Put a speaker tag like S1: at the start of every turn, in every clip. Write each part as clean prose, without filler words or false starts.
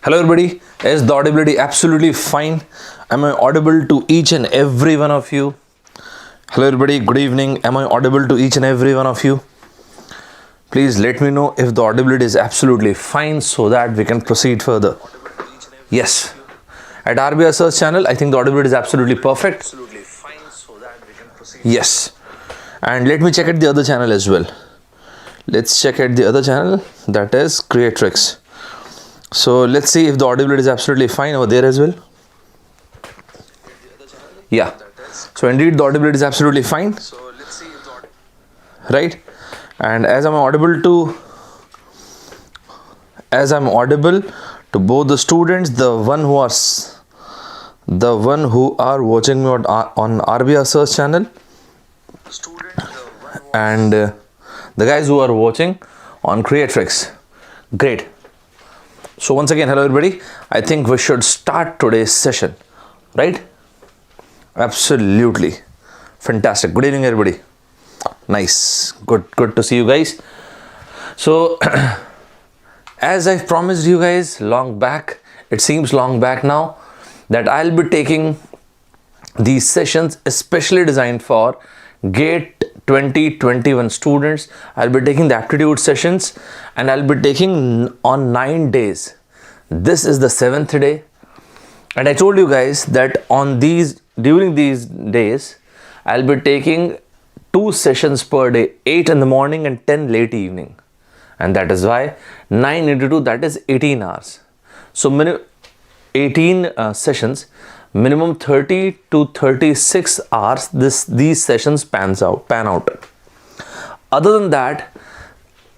S1: Hello everybody, is the audibility absolutely fine? Am I audible to each and every one of you? Hello everybody, good evening. Am I audible to each and every one of you? Please let me know if the audibility is absolutely fine so that we can proceed further. Yes. At RBS Sir's channel, I think the audibility is absolutely perfect. Yes. And let me check at the other channel as well. Let's check at the other channel, that is Creatrix. So let's see if the audibility is absolutely fine over there as well. Yeah. So indeed the audibility is absolutely fine. Right? And as I'm audible to both the students, the one who are watching me on RBS Sir's channel, and the guys who are watching on Creatrix. Great. So once again, hello everybody. I think we should start today's session, right? Absolutely. Fantastic. Good evening everybody. Nice. Good to see you guys. So as I promised you guys long back, it seems long back now, that I'll be taking these sessions especially designed for GATE 2021 students. I'll be taking the aptitude sessions and I'll be taking on 9 days. This is the 7th day, and I told you guys that during these days I'll be taking 2 sessions per day, 8 in the morning and 10 late evening, and that is why 9 into 2, that is 18 hours. So 18 sessions, minimum 30 to 36 hours these sessions pan out. Other than that,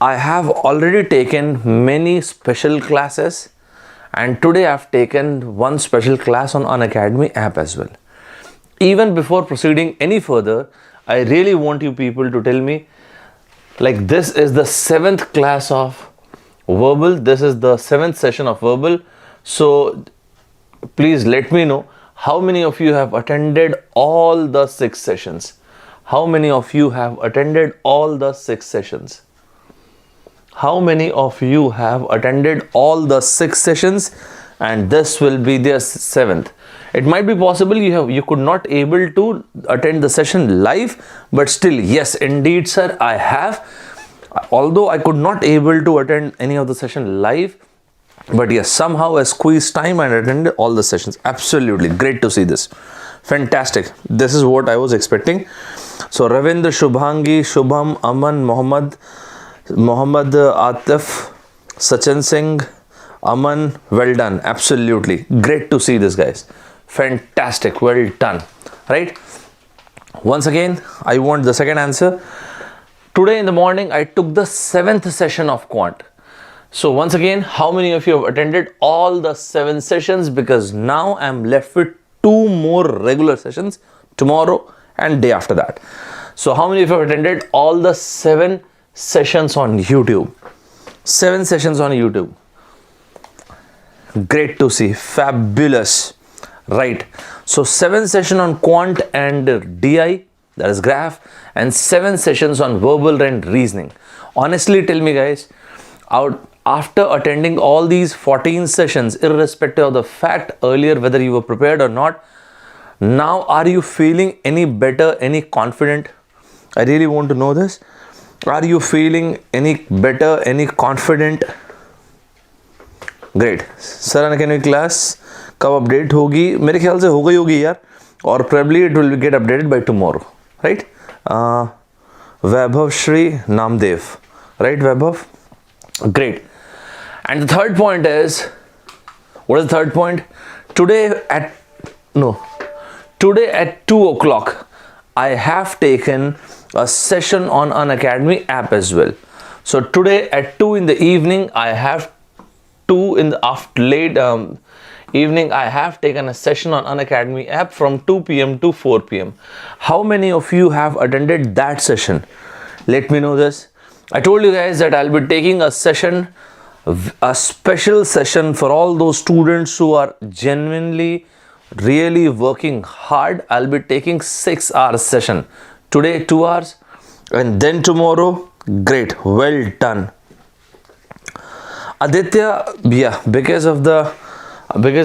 S1: I have already taken many special classes, and today I've taken one special class on Unacademy app as well. Even before proceeding any further, I really want you people to tell me, like, this is the 7th class of verbal, this is the 7th session of verbal. So please let me know how many of you have attended all the 6 sessions. How many of you have attended all the 6 sessions? How many of you have attended all the 6 sessions? And this will be the 7th. It might be possible you could not able to attend the session live, but still, yes, indeed, sir, I have. Although I could not able to attend any of the session live, but yes, somehow I squeezed time and attended all the sessions. Absolutely great to see this. Fantastic. This is what I was expecting. So Ravindra, Shubhangi, Shubham, Aman, Mohammed Atif, Sachin Singh, Aman, well done. Absolutely great to see this, guys. Fantastic, well done. Right? Once again, I want the second answer. Today in the morning, I took the 7th session of Quant. So once again, how many of you have attended all the 7 sessions? Because now I'm left with 2 more regular sessions tomorrow and day after that. So how many of you have attended all the 7 sessions on YouTube? 7 sessions on YouTube. Great to see. Fabulous. Right. So 7 sessions on Quant and DI, that is graph, and 7 sessions on verbal and reasoning. Honestly, tell me, guys, after attending all these 14 sessions, irrespective of the fact earlier whether you were prepared or not, now are you feeling any better, any confident? I really want to know this. Are you feeling any better, any confident? Great. Sir, Unacademy class कब update होगी? मेरे ख्याल से हो गई होगी यार, और probably it will get updated by tomorrow, right? Vaibhav Shri Namdev, right, Vaibhav? Great. And the third point is, what is the third point? Today at 2 o'clock, I have taken a session on Unacademy app as well. So today at 2 in the evening, I have late evening, I have taken a session on Unacademy app from 2 p.m. to 4 p.m. How many of you have attended that session? Let me know this. I told you guys that I'll be taking a session, a special session for all those students who are genuinely really working hard. I'll be taking 6 hours session. Today 2 hours, and then tomorrow. Great, well done. Aditya, yeah, because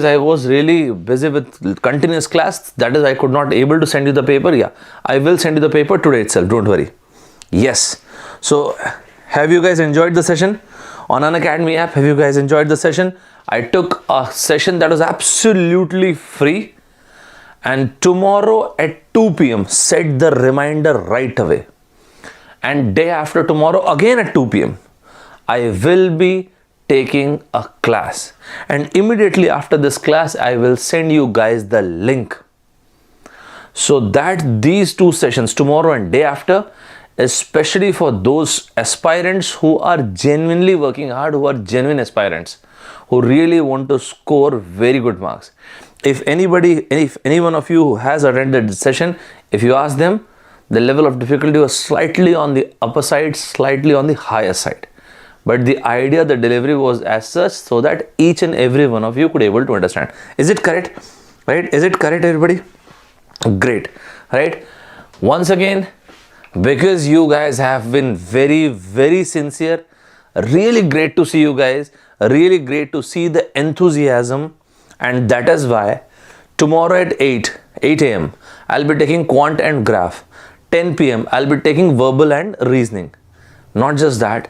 S1: I was really busy with continuous class, that is I could not able to send you the paper. Yeah, I will send you the paper today itself, don't worry. Yes. So have you guys enjoyed the session on Unacademy app? Have you guys enjoyed the session? I took a session that was absolutely free, and tomorrow at 2 p.m. set the reminder right away, and day after tomorrow again at 2 p.m. I will be taking a class, and immediately after this class I will send you guys the link, so that these two sessions, tomorrow and day after, especially for those aspirants who are genuinely working hard, who are genuine aspirants, who really want to score very good marks. If any one of you who has attended the session, if you ask them, the level of difficulty was slightly on the upper side, slightly on the higher side. But the idea, the delivery was as such so that each and every one of you could able to understand. Is it correct? Right? Is it correct, everybody? Great. Right? Once again, because you guys have been very, very sincere, really great to see you guys, really great to see the enthusiasm, and that is why tomorrow at 8 a.m. I'll be taking quant and graph. 10 p.m. I'll be taking verbal and reasoning. Not just that,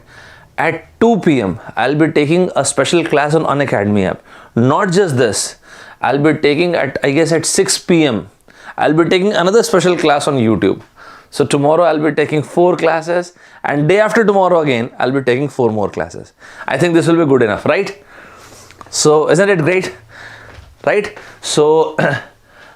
S1: at 2 p.m. I'll be taking a special class on Unacademy app. Not just this, I'll be taking at 6 p.m. I'll be taking another special class on YouTube. So tomorrow I'll be taking 4 classes, and day after tomorrow again I'll be taking 4 more classes. I think this will be good enough, right? So isn't it great? Right? So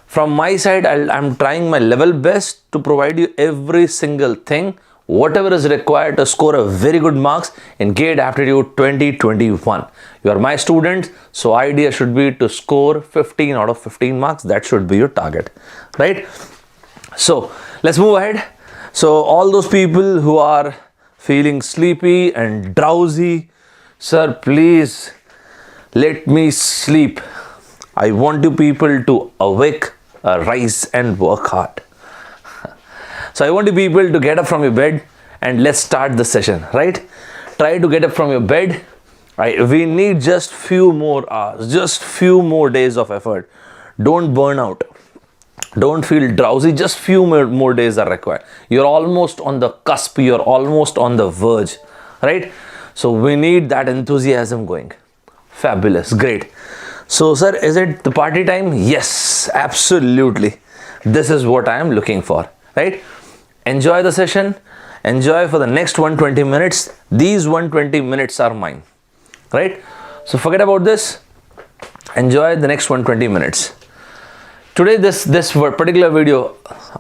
S1: from my side, I'm trying my level best to provide you every single thing, whatever is required to score a very good marks in GATE Aptitude 2021. You are my student, so idea should be to score 15 out of 15 marks. That should be your target, right? So let's move ahead. So all those people who are feeling sleepy and drowsy, sir, please let me sleep. I want you people to awake, rise and work hard. So I want you people to get up from your bed and let's start the session, right? Try to get up from your bed. We need just few more hours, just few more days of effort. Don't burn out. Don't feel drowsy. Just few more days are required. You're almost on the cusp. You're almost on the verge, right? So we need that enthusiasm going. Fabulous. Great. So, sir, is it the party time? Yes, absolutely. This is what I am looking for, right? Enjoy the session. Enjoy for the next 120 minutes. These 120 minutes are mine, right? So forget about this. Enjoy the next 120 minutes. Today, this particular video,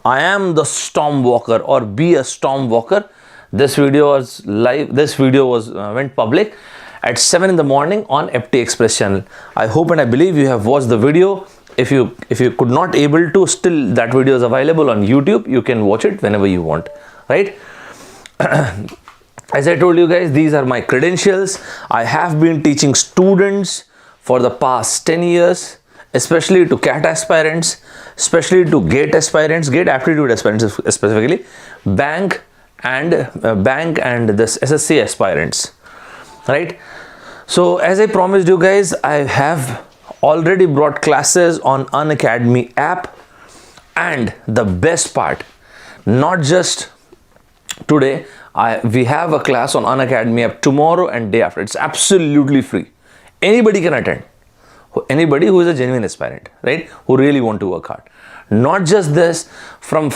S1: I am the storm walker or be a storm walker. This video was live. This video was went public at 7 in the morning on FT Express channel. I hope and I believe you have watched the video. If you could not able to, still that video is available on YouTube. You can watch it whenever you want, right? As I told you guys, these are my credentials. I have been teaching students for the past 10 years, especially to CAT aspirants, especially to GATE aspirants, GATE aptitude aspirants specifically, bank and this SSC aspirants, right? So as I promised you guys, I have already brought classes on Unacademy app, and the best part, not just today, we have a class on Unacademy app tomorrow and day after. It's absolutely free. Anybody can attend. Anybody who is a genuine aspirant, right? Who really want to work hard. Not just this, on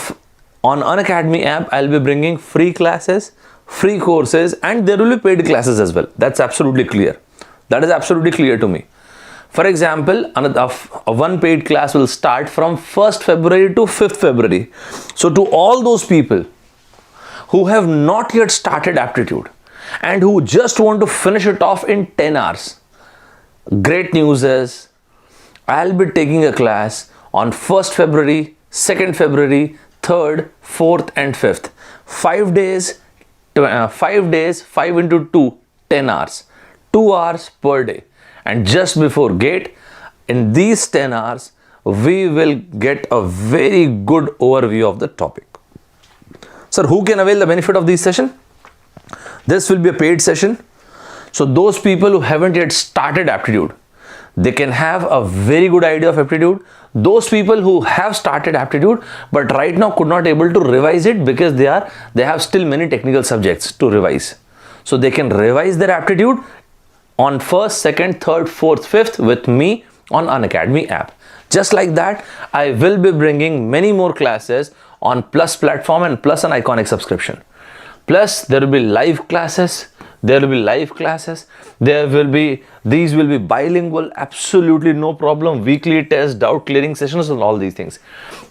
S1: Unacademy app, I'll be bringing free classes, free courses, and there will be paid classes as well. That's absolutely clear. That is absolutely clear to me. For example, a one paid class will start from 1st February to 5th February. So to all those people who have not yet started aptitude and who just want to finish it off in 10 hours, great news is I'll be taking a class on 1st February, 2nd February, 3rd, 4th and 5th. 5 days, 5 into 2, 10 hours. 2 hours per day. And just before GATE, in these 10 hours, we will get a very good overview of the topic. Sir, who can avail the benefit of this session? This will be a paid session. So So those people who haven't yet started aptitude, they can have a very good idea of aptitude. Those people who have started aptitude but right now could not able to revise it because they have still many technical subjects to revise. So they can revise their aptitude on 1st, 2nd, 3rd, 4th, 5th with me on Unacademy app. Just like that, I will be bringing many more classes on Plus platform and Plus an iconic subscription. Plus there will be live classes. These will be bilingual, absolutely no problem, weekly tests, doubt clearing sessions and all these things.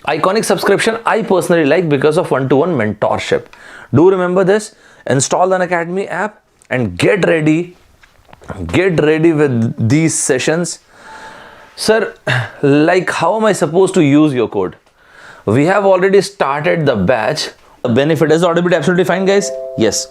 S1: Iconic subscription I personally like because of one-to-one mentorship. Do remember this, install an Unacademy app and get ready with these sessions. Sir, like how am I supposed to use your code? We have already started the batch. The benefit is already absolutely fine, guys. Yes.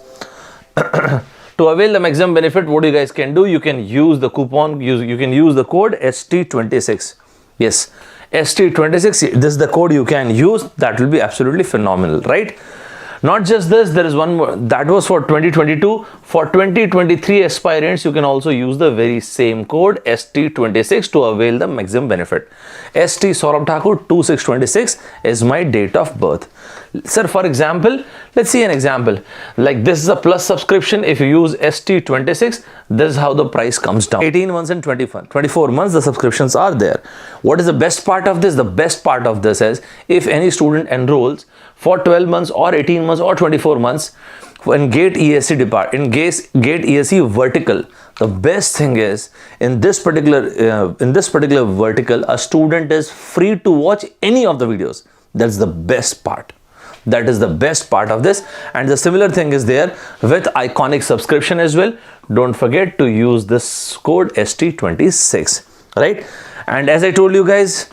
S1: To avail the maximum benefit, what you guys can do, you can use the coupon, you can use the code ST26. Yes, ST26, this is the code you can use. That will be absolutely phenomenal, right? Not just this, there is one more. That was for 2022. For 2023 aspirants, you can also use the very same code ST26 to avail the maximum benefit. ST Saurabh Thakur 2626 is my date of birth. Sir, for example, let's see an example. Like this is a plus subscription. If you use ST26, this is how the price comes down. 18 months and 24 months, the subscriptions are there. What is the best part of this? The best part of this is if any student enrolls for 12 months or 18 months or 24 months in GATE ESC GATE ESC vertical, the best thing is in this particular vertical, a student is free to watch any of the videos. That's the best part. That is the best part of this. And the similar thing is there with iconic subscription as well. Don't forget to use this code ST26, right? And as I told you guys,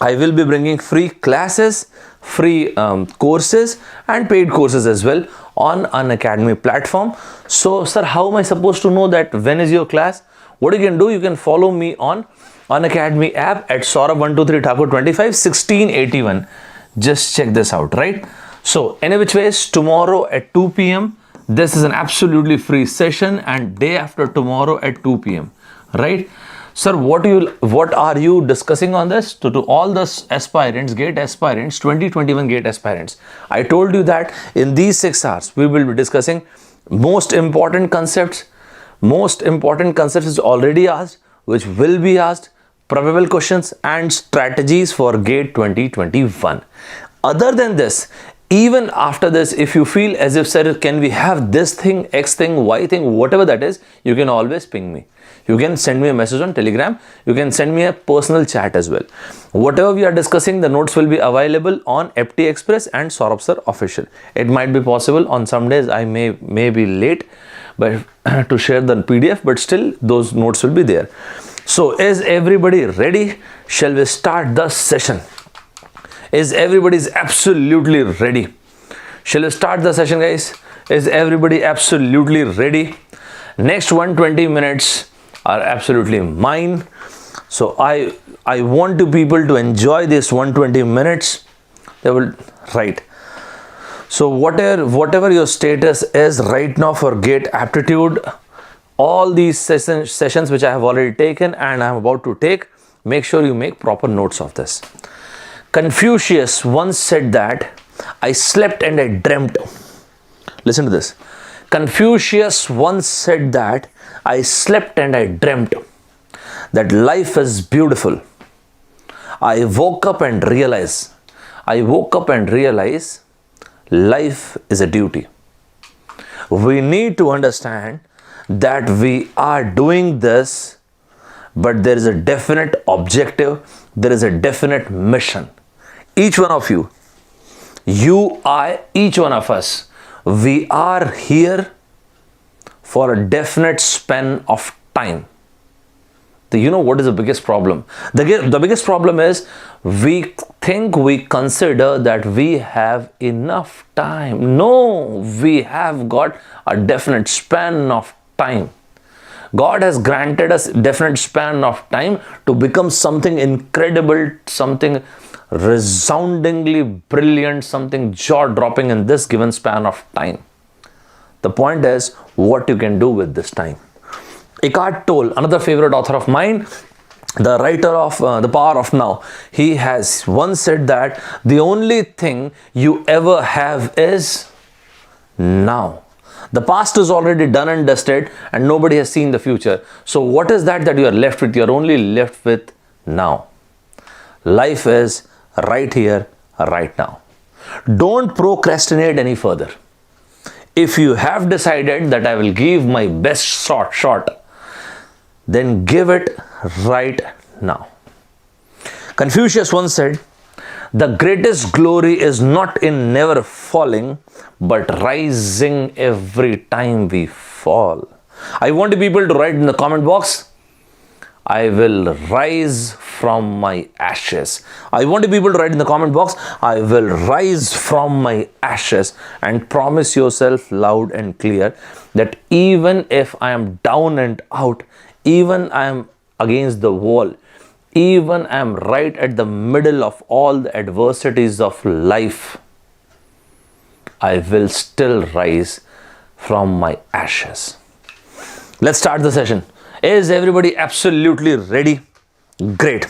S1: I will be bringing free classes, free courses and paid courses as well on Unacademy platform. So sir, how am I supposed to know that when is your class? What you can do, you can follow me on Unacademy app at Saurabh123 Thakur 25 1681. Just check this out, right? So any which ways, tomorrow at 2 p.m. this is an absolutely free session, and day after tomorrow at 2 p.m. right? Sir, what are you discussing on this? To all the aspirants, GATE aspirants, 2021 GATE aspirants, I told you that in these 6 hours we will be discussing most important concepts is already asked, which will be asked, probable questions and strategies for GATE 2021. Other than this, even after this, if you feel as if, sir, can we have this thing, X thing, Y thing, whatever that is, you can always ping me. You can send me a message on Telegram. You can send me a personal chat as well. Whatever we are discussing, the notes will be available on FT Express and Saurabh Sir Official. It might be possible on some days I may be late but to share the PDF, but still those notes will be there. So is everybody ready? Shall we start the session? Is everybody absolutely ready? Shall we start the session, guys? Is everybody absolutely ready? Next 120 minutes are absolutely mine. So I want you people to enjoy this 120 minutes. They will, right. So whatever your status is right now for GATE aptitude, all these sessions which I have already taken and I am about to take, make sure you make proper notes of this. Confucius once said that I slept and I dreamt. Listen to this. Confucius once said that I slept and I dreamt that life is beautiful. I woke up and realized life is a duty. We need to understand that we are doing this, but there is a definite objective, there is a definite mission. Each one of you, each one of us, we are here for a definite span of time. You know what is the biggest problem? The biggest problem is we consider that we have enough time. No, we have got a definite span of time. God has granted us definite span of time to become something incredible, something resoundingly brilliant, something jaw-dropping in this given span of time. The point is what you can do with this time. Eckhart Tolle, another favorite author of mine, the writer of The Power of Now, he has once said that the only thing you ever have is now. The past is already done and dusted and nobody has seen the future. So what is that you are left with? You are only left with now. Life is right here, right now. Don't procrastinate any further. If you have decided that I will give my best shot, then give it right now. Confucius once said, the greatest glory is not in never falling, but rising every time we fall. I want people to write in the comment box, I will rise from my ashes. I want people to write in the comment box, I will rise from my ashes, and promise yourself loud and clear that even if I am down and out, even I am against the wall, even I am right at the middle of all the adversities of life, I will still rise from my ashes. Let's start the session. Is everybody absolutely ready? Great.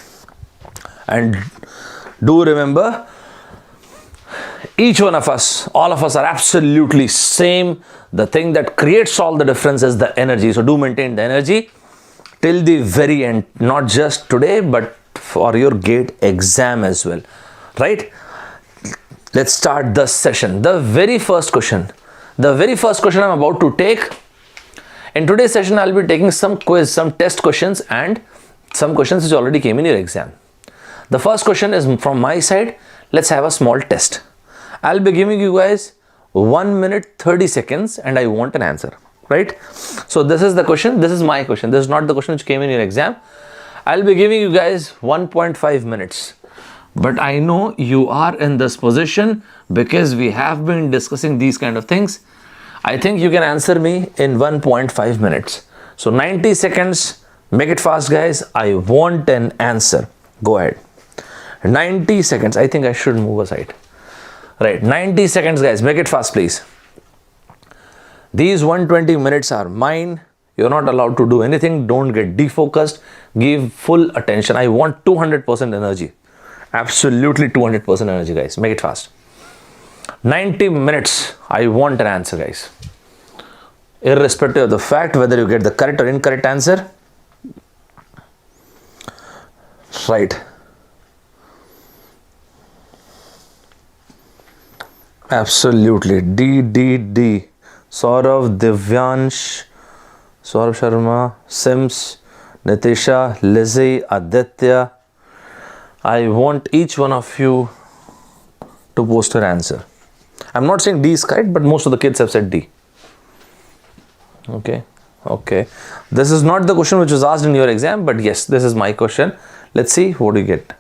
S1: And do remember, each one of us, all of us are absolutely same. The thing that creates all the difference is the energy. So do maintain the energy till the very end, not just today, but for your GATE exam as well, right? Let's start the session. The very first question I'm about to take. In today's session, I'll be taking some quiz, some test questions and some questions which already came in your exam. The first question is from my side. Let's have a small test. I'll be giving you guys 1 minute 30 seconds and I want an answer, right? So this is the question. This is my question. This is not the question which came in your exam. I'll be giving you guys 1.5 minutes. But I know you are in this position because we have been discussing these kind of things. I think you can answer me in 1.5 minutes. So 90 seconds, make it fast guys. I want an answer. Go ahead. 90 seconds. I think I should move aside. Right, 90 seconds guys, make it fast please. These 120 minutes are mine. You're not allowed to do anything. Don't get defocused. Give full attention. I want 200% energy. Absolutely 200% energy guys. Make it fast. 90 minutes. I want an answer guys. Irrespective of the fact whether you get the correct or incorrect answer. Right. Absolutely. D. Saurav, Divyansh, Saurav Sharma, Sims, Nitisha, Lizzie, Aditya. I want each one of you to post your answer. I'm not saying D is correct, but most of the kids have said D. Okay. This is not the question which was asked in your exam, but yes, this is my question. Let's see what you get.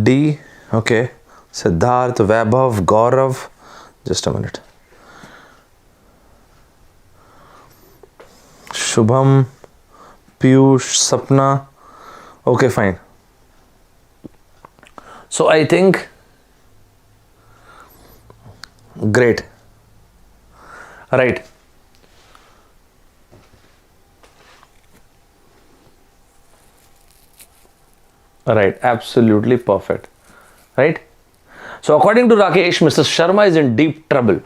S1: D. Okay. Siddharth, Vaibhav, Gaurav. Just a minute. Shubham, Piyush, Sapna. Okay, fine. So I think great. Right. Right. Absolutely perfect. Right. So according to Rakesh, Mr. Sharma is in deep trouble.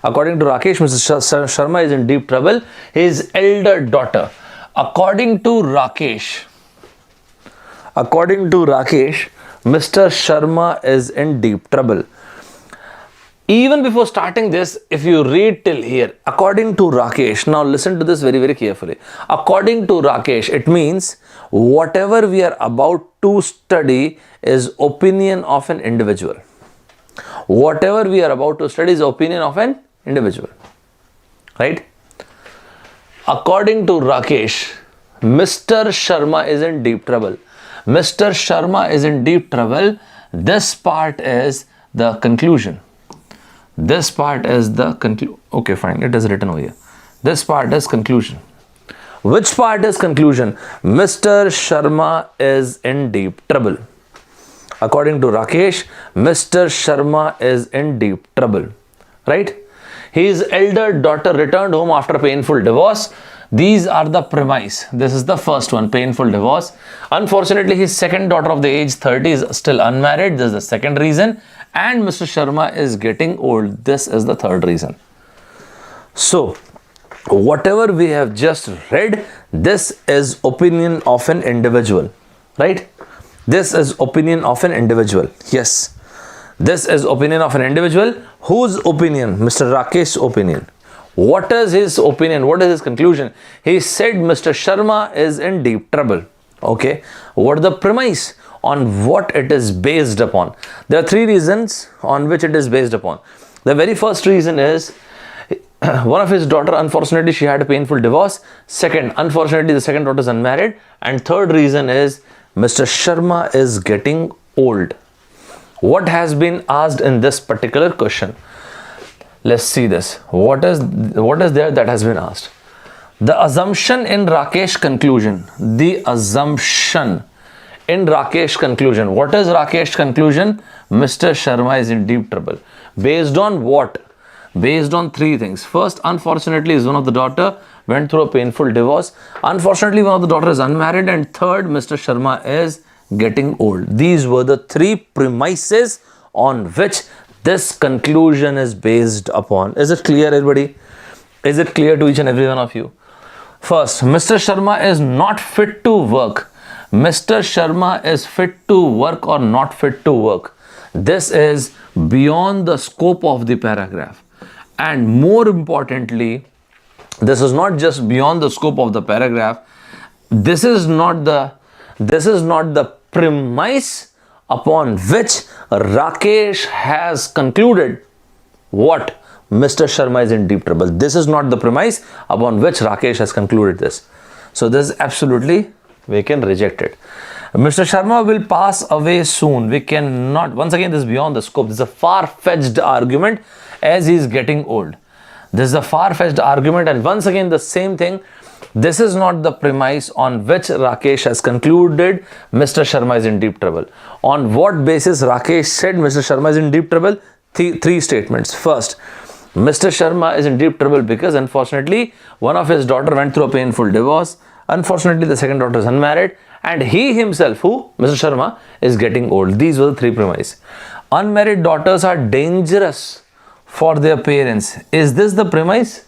S1: According to Rakesh, Mr. Sharma is in deep trouble. His elder daughter. According to Rakesh, Mr. Sharma is in deep trouble. Even before starting this, if you read till here, according to Rakesh, now listen to this very, very carefully. According to Rakesh, it means whatever we are about to study is opinion of an individual. Whatever we are about to study is opinion of an individual. Right? According to Rakesh, Mr. Sharma is in deep trouble. Mr. Sharma is in deep trouble. This part is the conclusion. This part is the conclusion. Okay, fine. It is written over here. This part is conclusion. Which part is conclusion? Mr. Sharma is in deep trouble. According to Rakesh, Mr. Sharma is in deep trouble. Right? His elder daughter returned home after a painful divorce. These are the premise. This is the first one, painful divorce. Unfortunately, his second daughter of the age 30 is still unmarried. This is the second reason. And Mr. Sharma is getting old. This is the third reason. So, whatever we have just read, this is opinion of an individual, right? This is opinion of an individual. Yes. This is opinion of an individual. Whose opinion? Mr. Rakesh's opinion. What is his opinion? What is his conclusion? He said Mr. Sharma is in deep trouble. Okay. What are the premise? On what it is based upon? There are three reasons on which it is based upon. The very first reason is one of his daughter, unfortunately, she had a painful divorce. Second, unfortunately, the second daughter is unmarried. And third reason is Mr. Sharma is getting old. What has been asked in this particular question? Let's see this. What is there that has been asked? The assumption in Rakesh conclusion. The assumption in Rakesh conclusion. What is Rakesh conclusion? Mr. Sharma is in deep trouble. Based on what? Based on three things. First, unfortunately, is one of the daughter went through a painful divorce. Unfortunately, one of the daughter is unmarried. And third, Mr. Sharma is getting old. These were the three premises on which this conclusion is based upon. Is it clear, everybody? Is it clear to each and every one of you? First, Mr. Sharma is not fit to work. Mr. Sharma is fit to work or not fit to work. This is beyond the scope of the paragraph. And more importantly, this is not just beyond the scope of the paragraph. This is not the premise upon which Rakesh has concluded what Mr. Sharma is in deep trouble. This is not the premise upon which Rakesh has concluded this. So this is absolutely, we can reject it. Mr. Sharma will pass away soon. We cannot, once again, this is beyond the scope. This is a far-fetched argument as he is getting old. This is a far-fetched argument, and once again the same thing. This is not the premise on which Rakesh has concluded Mr. Sharma is in deep trouble. On what basis Rakesh said Mr. Sharma is in deep trouble? Three statements. First, Mr. Sharma is in deep trouble because unfortunately one of his daughter went through a painful divorce. Unfortunately, the second daughter is unmarried, and he himself, who? Mr. Sharma, is getting old. These were the three premises. Unmarried daughters are dangerous for their parents. Is this the premise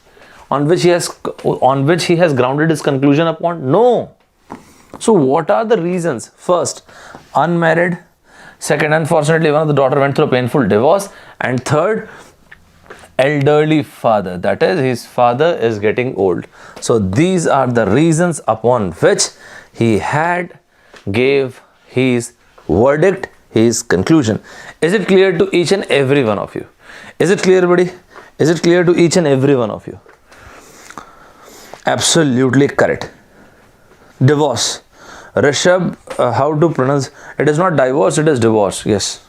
S1: on which he has grounded his conclusion upon? No. So what are the reasons? First, unmarried. Second, unfortunately, one of the daughter went through a painful divorce. And third, elderly father. That is, his father is getting old. So these are the reasons upon which he gave his verdict, his conclusion. Is it clear to each and every one of you? Is it clear, everybody? Is it clear to each and every one of you? Absolutely correct. Divorce. Rishabh, how to pronounce? It is not divorce, it is divorce. Yes.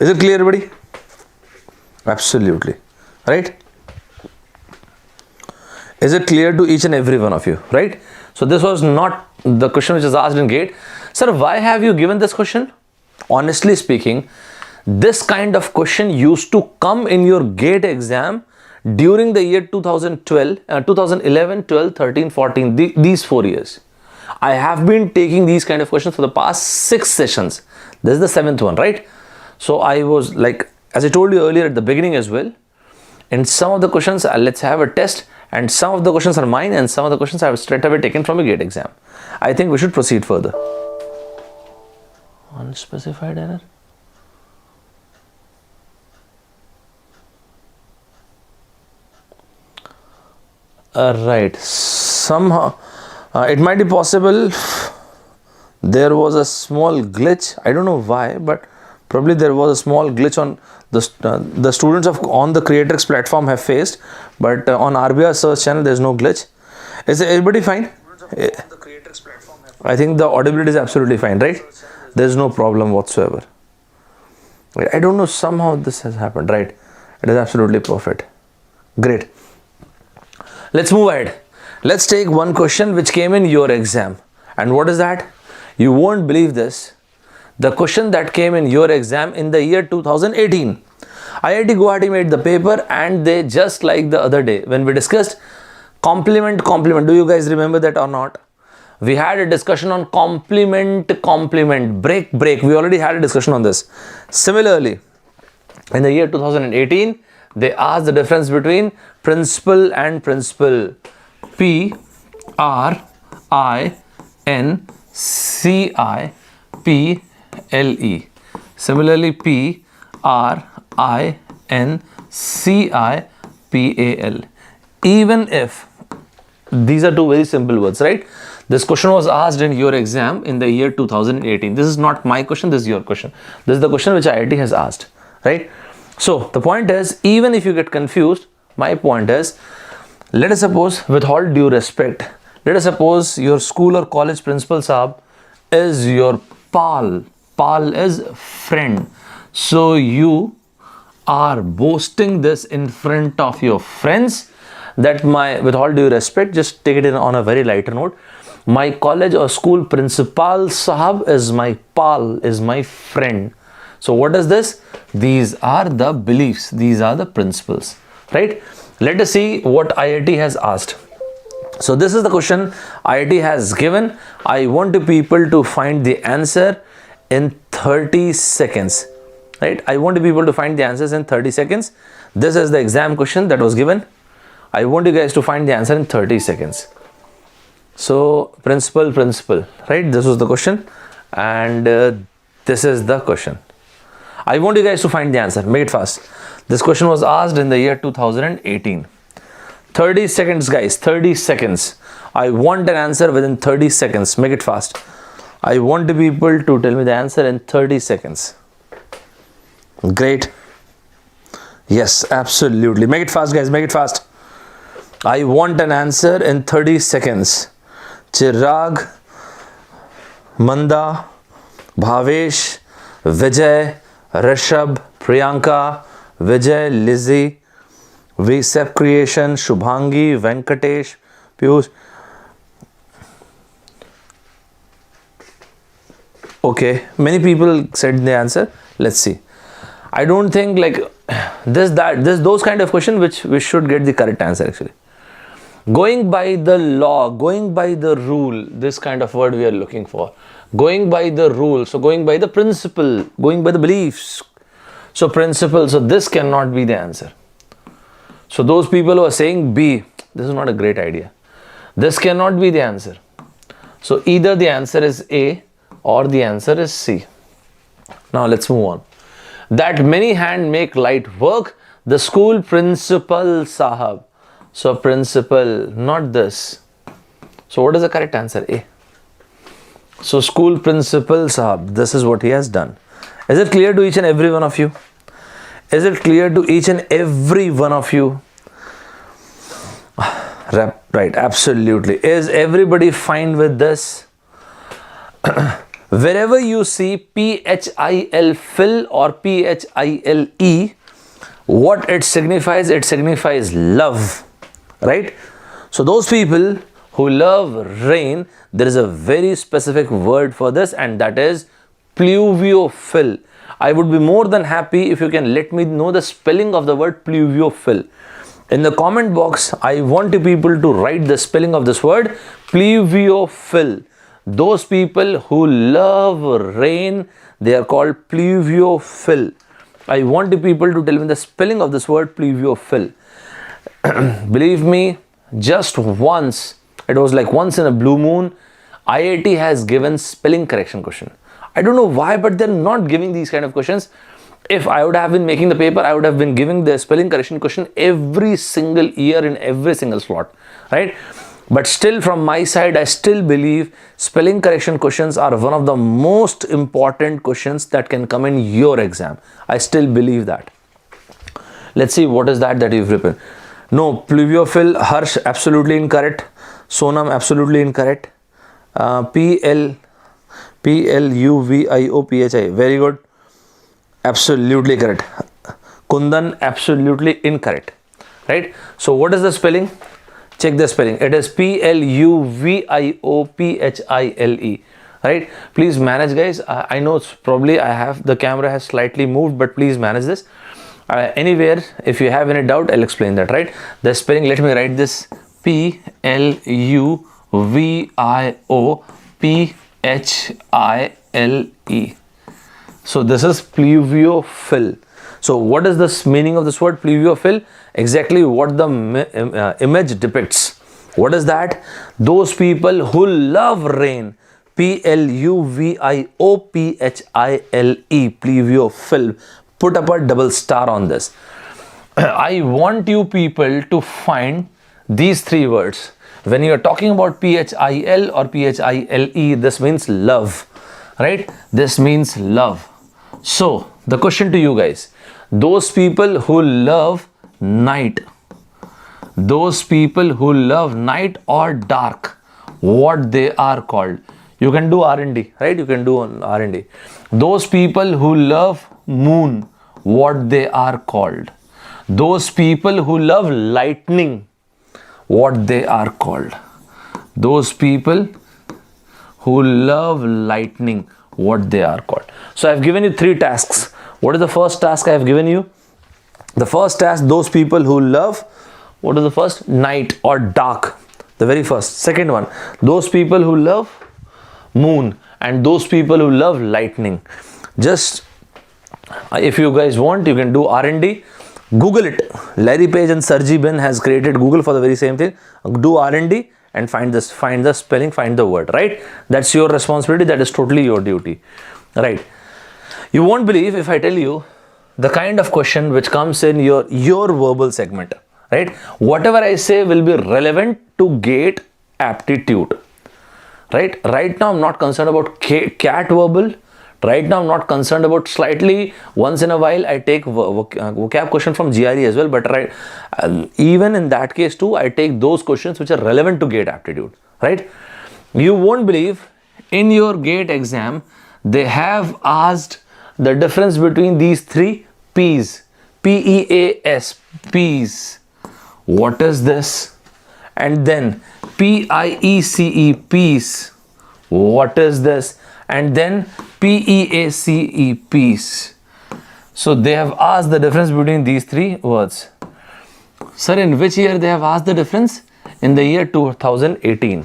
S1: Is it clear, everybody? Absolutely. Right? Is it clear to each and every one of you? Right? So this was not the question which was asked in GATE. Sir, why have you given this question? Honestly speaking, this kind of question used to come in your GATE exam during the year 2012, 2011, 12, 13, 14, these 4 years. I have been taking these kind of questions for the past 6 sessions. This is the 7th one, right? So I was like, as I told you earlier at the beginning as well, in some of the questions, let's have a test, and some of the questions are mine and some of the questions I have straight away taken from a GATE exam. I think we should proceed further. Unspecified error. Right, somehow it might be possible there was a small glitch. I don't know why, but probably there was a small glitch on the students on the Creatrix platform have faced, but on RBS search channel there is no glitch. Is everybody fine? I think the audibility is absolutely fine, right? There is no problem whatsoever. I don't know, somehow this has happened, right? It is absolutely perfect. Great. Let's move ahead. Let's take one question which came in your exam. And what is that? You won't believe this. The question that came in your exam in the year 2018. IIT Guwahati made the paper, and they, just like the other day when we discussed Complement, complement. Do you guys remember that or not? We had a discussion on complement, complement, break, break. We already had a discussion on this. Similarly, in the year 2018, they asked the difference between principal and principal. P R I N C I P L E. Similarly, P R I N C I P A L. Even if these are two very simple words, right? This question was asked in your exam in the year 2018. This is not my question, this is your question. This is the question which IIT has asked, right? So the point is, even if you get confused, my point is, let us suppose, with all due respect, let us suppose your school or college principal Saab is your pal. Pal is friend. So you are boasting this in front of your friends that with all due respect, just take it in on a very lighter note, my college or school principal Sahab is my pal, is my friend. So what is this? These are the beliefs, these are the principles, right? Let us see what IIT has asked. So this is the question IIT has given. I want people to find the answer in 30 seconds, right? I want people to find the answers in 30 seconds. This is the exam question that was given. I want you guys to find the answer in 30 seconds. So principal, right? This was the question, and this is the question. I want you guys to find the answer. Make it fast. This question was asked in the year 2018. 30 seconds, guys. 30 seconds. I want an answer within 30 seconds. Make it fast. I want the people to tell me the answer in 30 seconds. Great. Yes, absolutely. Make it fast, guys. Make it fast. I want an answer in 30 seconds. Chirag, Manda, Bhavesh, Vijay, Rishabh, Priyanka, Vijay, Lizzie, VSEP Creation, Shubhangi, Venkatesh, Piyush. Okay, many people said the answer. Let's see. I don't think like those kind of questions which we should get the correct answer actually. Going by the law, going by the rule, this kind of word we are looking for. Going by the rule, so going by the principle, going by the beliefs. So principle, so this cannot be the answer. So those people who are saying B, this is not a great idea. This cannot be the answer. So either the answer is A or the answer is C. Now let's move on. That many hand make light work, the school principal Sahab. So principal, not this. So what is the correct answer? A. So school principal Sahab, this is what he has done. Is it clear to each and every one of you? Is it clear to each and every one of you? Right, absolutely. Is everybody fine with this? Wherever you see PHIL, fill, or PHILE, what it signifies love, right? So those people who love rain, there is a very specific word for this, and that is pluviophil. I would be more than happy if you can let me know the spelling of the word pluviophil. In the comment box, I want people to write the spelling of this word, pluviophil. Those people who love rain, they are called pluviophil. I want people to tell me the spelling of this word, pluviophil. Believe me, just once, it was like once in a blue moon, IIT has given spelling correction question. I don't know why, but they're not giving these kind of questions. If I would have been making the paper, I would have been giving the spelling correction question every single year in every single slot, right? But still, from my side, I still believe spelling correction questions are one of the most important questions that can come in your exam. I still believe that. Let's see what is that you've written. No, pluviophil, Harsh, absolutely incorrect. Sonam, absolutely incorrect. Pluviophi, very good. Absolutely correct. Kundan, absolutely incorrect. Right? So what is the spelling? Check the spelling. It is Pluviopphile. Right? Please manage, guys. I know it's probably the camera has slightly moved, but please manage this. Anywhere, if you have any doubt, I'll explain that, right? The spelling, let me write this. Pluviophilie. So this is pluviophile. So what is the meaning of this word pluviophile? Exactly what the image depicts. What is that? Those people who love rain. Pluviophilie. Pluviophile. Put up a double star on this. I want you people to find these three words. When you are talking about phil or phile, this means love, right? This means love. So the question to you guys, those people who love night, those people who love night or dark, what they are called? You can do R&D, right? You can do R&D. Those people who love moon, what they are called? Those people who love lightning, what they are called? Those people who love lightning, what they are called? So I've given you three tasks. What is the first task I have given you? The first task, those people who love, what is the first? Night or dark. The very first. Second one, those people who love moon, and those people who love lightning. Just if you guys want, you can do R&D. Google it. Larry Page and Sergey Brin has created Google for the very same thing. Do R&D and find this, find the spelling, find the word, right? That's your responsibility. That is totally your duty, right? You won't believe if I tell you the kind of question which comes in your verbal segment, right? Whatever I say will be relevant to GATE aptitude, right? Right now I'm not concerned about cat verbal. Right now I'm not concerned about slightly, once in a while I take vocab question from GRE as well, but even in that case too, I take those questions which are relevant to GATE aptitude, right? You won't believe in your GATE exam, they have asked the difference between these three P's, P-E-A-S, P's. What is this? And then P-I-E-C-E, peace. What is this? And then P-E-A-C-E, peace. So they have asked the difference between these three words. Sir, in which year they have asked the difference? In the year 2018.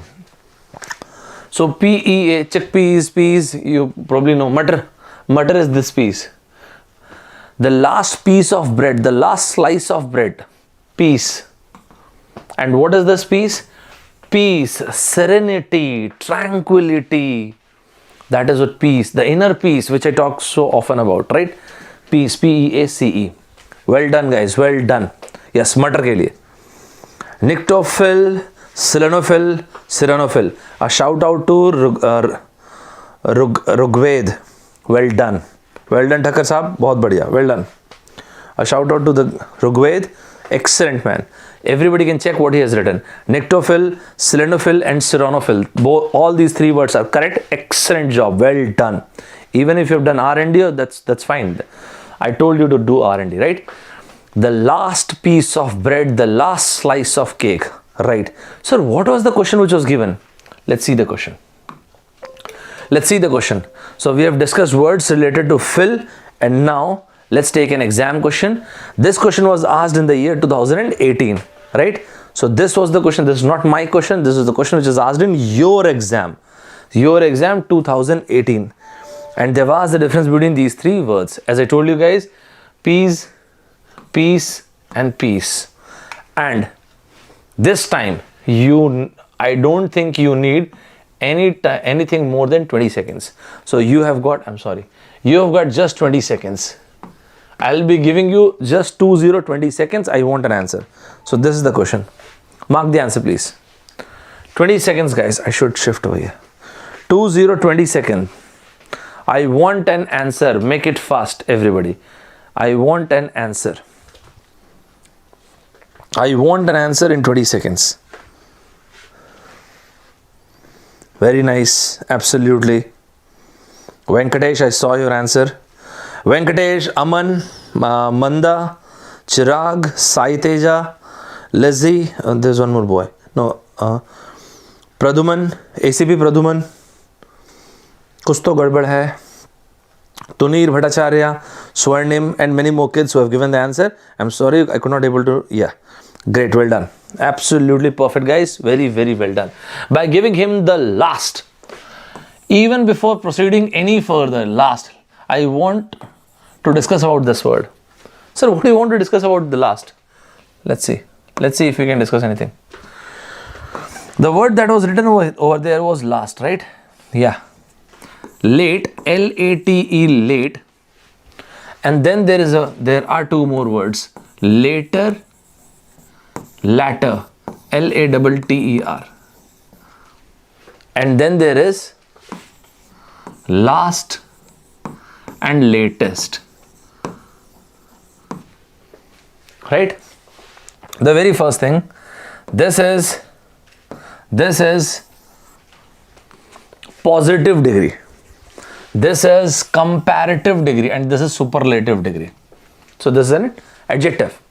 S1: So P-E-A, chickpeas, peas, you probably know. Mutter. Mutter is this piece. The last piece of bread, the last slice of bread. Peace. And what is this peace? Peace, serenity, tranquility. That is what peace, the inner peace, which I talk so often about, right? Peace, P-E-A-C-E. Well done, guys. Well done. Yes, mutter ke liye. Nyctophil, selenophil, serenophil. A shout out to Rugved. Well done. Well done, Thakkar Saab. Bahut badhiya. Well done. A shout out to the Rugved. Excellent, man. Everybody can check what he has written. Nyctophil, selenophil and serenophil. All these three words are correct. Excellent job. Well done. Even if you have done R&D, that's fine. I told you to do R&D, right? The last piece of bread, the last slice of cake, right? Sir, what was the question which was given? Let's see the question. Let's see the question. So we have discussed words related to fill, and now let's take an exam question. This question was asked in the year 2018, right? So this was the question. This is not my question. This is the question which is asked in your exam. Your exam 2018. And they've asked the difference between these three words. As I told you guys, peas, peace and peace. And this time, I don't think you need anything more than 20 seconds. So you have got, you have got just 20 seconds. I'll be giving you just 20 seconds. I want an answer. So this is the question. Mark the answer, please. 20 seconds, guys. I should shift over here. 20 seconds. I want an answer. Make it fast, everybody. I want an answer. I want an answer in 20 seconds. Very nice. Absolutely. Venkatesh, I saw your answer. Venkatesh, Aman, Manda, Chirag, Sai Teja, Lizzie, there's one more boy. No, Praduman, ACP Praduman, कुछ तो गड़बड़ है. Tunir Bhattacharya, Swarnim, and many more kids who have given the answer. I'm sorry, I could not able to. Yeah, great, well done. Absolutely perfect, guys. Very, very well done. By giving him the last. Even before proceeding any further, last, I want to discuss about this word. Sir, what do you want to discuss about the last? Let's see. Let's see if we can discuss anything. The word that was written over there was last, right? Yeah. Late, L-A-T-E, late. And then there are two more words. Later, latter, L-A-T-T-E-R. And then there is last and latest. Right? The very first thing, this is positive degree. This is comparative degree, and this is superlative degree. So this is an adjective.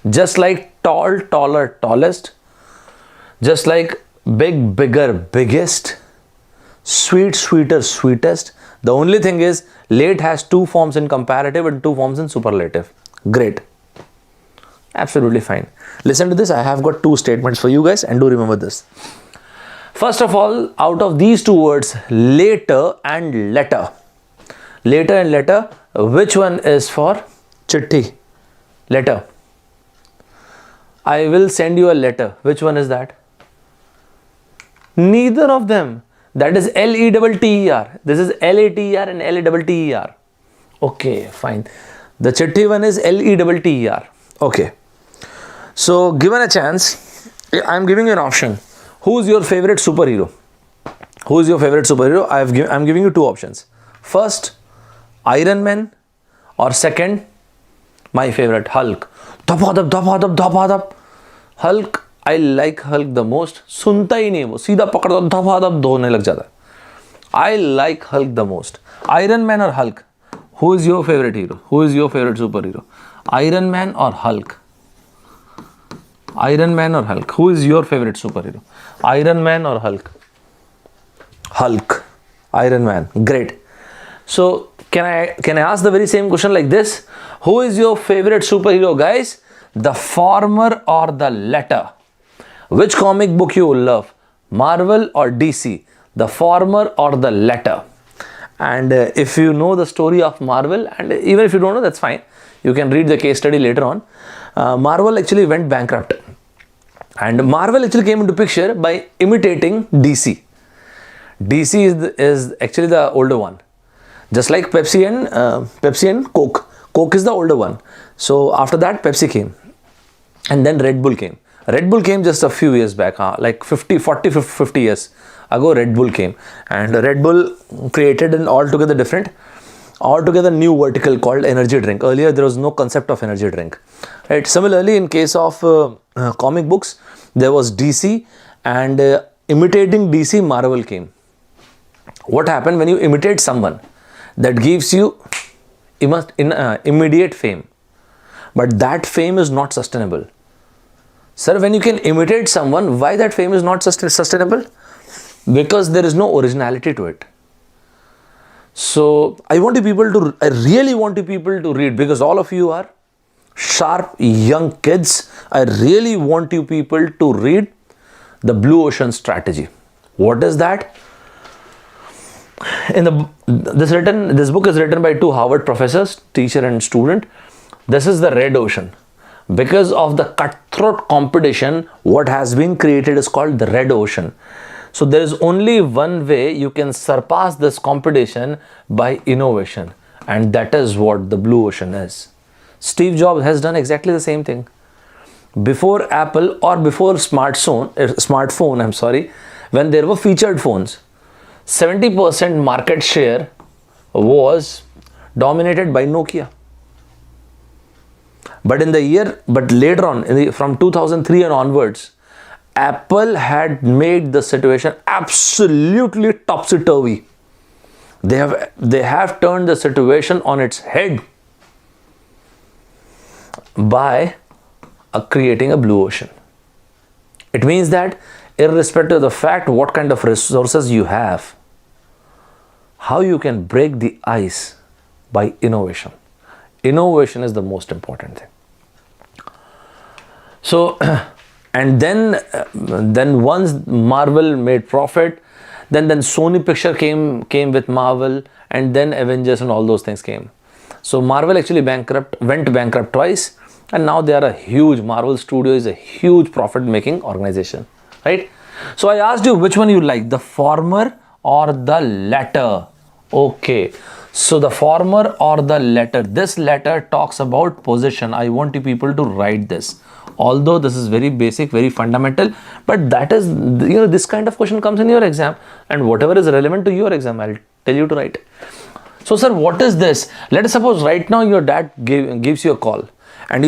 S1: Just like tall, taller, tallest. Just like big, bigger, biggest. Sweet, sweeter, sweetest. The only thing is late has two forms in comparative and two forms in superlative. Great. Absolutely fine. Listen to this. I have got two statements for you guys, and do remember this. First of all, out of these two words, later and letter. Later and letter, which one is for chitti? Letter. I will send you a letter. Which one is that? Neither of them. That is L-E-T-T-E-R. This is L-A-T-E-R and L-A-T-T-E-R. Okay, fine. The chitti one is L-E-T-T-E-R. Okay. So, given a chance, I am giving you an option. Who is your favorite superhero? Who is your favorite superhero? I am giving you two options. First, Iron Man, or second, my favorite, Hulk. Dhapadab, dhapadab, dhapadab. Hulk, I like Hulk the most. सुनता ही नहीं वो, सीधा पकड़ दो, धपाधप धोने लग जाता है. I like Hulk the most. Iron Man or Hulk? Who is your favorite hero? Who is your favorite superhero? Iron Man or Hulk? Iron Man or Hulk? Who is your favorite superhero? Iron Man or Hulk? Hulk. Iron Man. Great. So can I ask the very same question like this? Who is your favorite superhero, guys? The former or the latter? Which comic book you love? Marvel or DC? The former or the latter? And if you know the story of Marvel, and even if you don't know, that's fine. You can read the case study later on. Marvel actually went bankrupt. And Marvel actually came into picture by imitating DC. DC is actually the older one. Just like Pepsi and Coke. Coke is the older one. So after that, Pepsi came. And then Red Bull came. Red Bull came just a few years back, like 50 years ago Red Bull came. And Red Bull created an altogether new vertical called energy drink. Earlier there was no concept of energy drink. Right? Similarly, in case of comic books, there was DC, and imitating DC, Marvel came. What happened when you imitate someone? That gives you immediate fame. But that fame is not sustainable. Sir, when you can imitate someone, why that fame is not sustainable? Because there is no originality to it. So I really want you people to read, because all of you are sharp young kids. I really want you people to read the Blue Ocean Strategy. What is that? This book is written by two Harvard professors, teacher and student. This is the Red Ocean. Because of the cutthroat competition, what has been created is called the Red Ocean. So there is only one way you can surpass this competition, by innovation, and that is what the Blue Ocean is. Steve Jobs has done exactly the same thing. Before Apple, or before smartphone, when there were featured phones, 70% market share was dominated by Nokia. But later on, from 2003 and onwards, Apple had made the situation absolutely topsy-turvy. They have turned the situation on its head by creating a blue ocean. It means that irrespective of the fact what kind of resources you have, how you can break the ice by innovation. Innovation is the most important thing. So, and then once Marvel made profit, then Sony Picture came with Marvel, and then Avengers and all those things came. So Marvel actually went bankrupt twice, and now they are a huge, Marvel Studio is a huge profit making organization, right? So I asked you which one you like, the former or the latter. Okay, so the former or the latter. This letter talks about possession. I want you people to write this. Although this is very basic, very fundamental, but that is, this kind of question comes in your exam, and whatever is relevant to your exam, I'll tell you to write. So sir, what is this? Let us suppose right now your dad gives you a call, and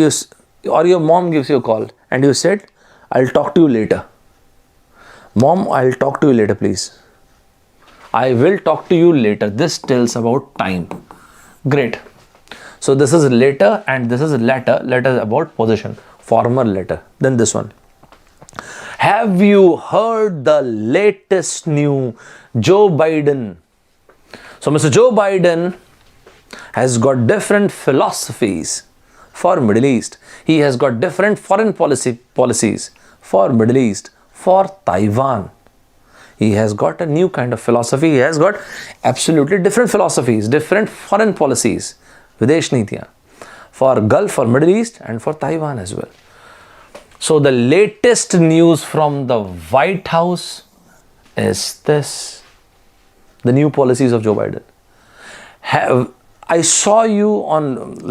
S1: or your mom gives you a call, and you said, I'll talk to you later. Mom, I'll talk to you later, please. I will talk to you later. This tells about time. Great. So this is later and this is latter. Latter is about possession. Former letter. Then this one. Have you heard the latest new Joe Biden? So Mr. Joe Biden has got different philosophies for Middle East. He has got different foreign policies for Middle East, for Taiwan. He has got a new kind of philosophy. He has got absolutely different philosophies, different foreign policies, Videsh Nitiyan, for Gulf, for Middle East, and for Taiwan as well. So the latest news from the White House is this: the new policies of Joe Biden. I saw you on,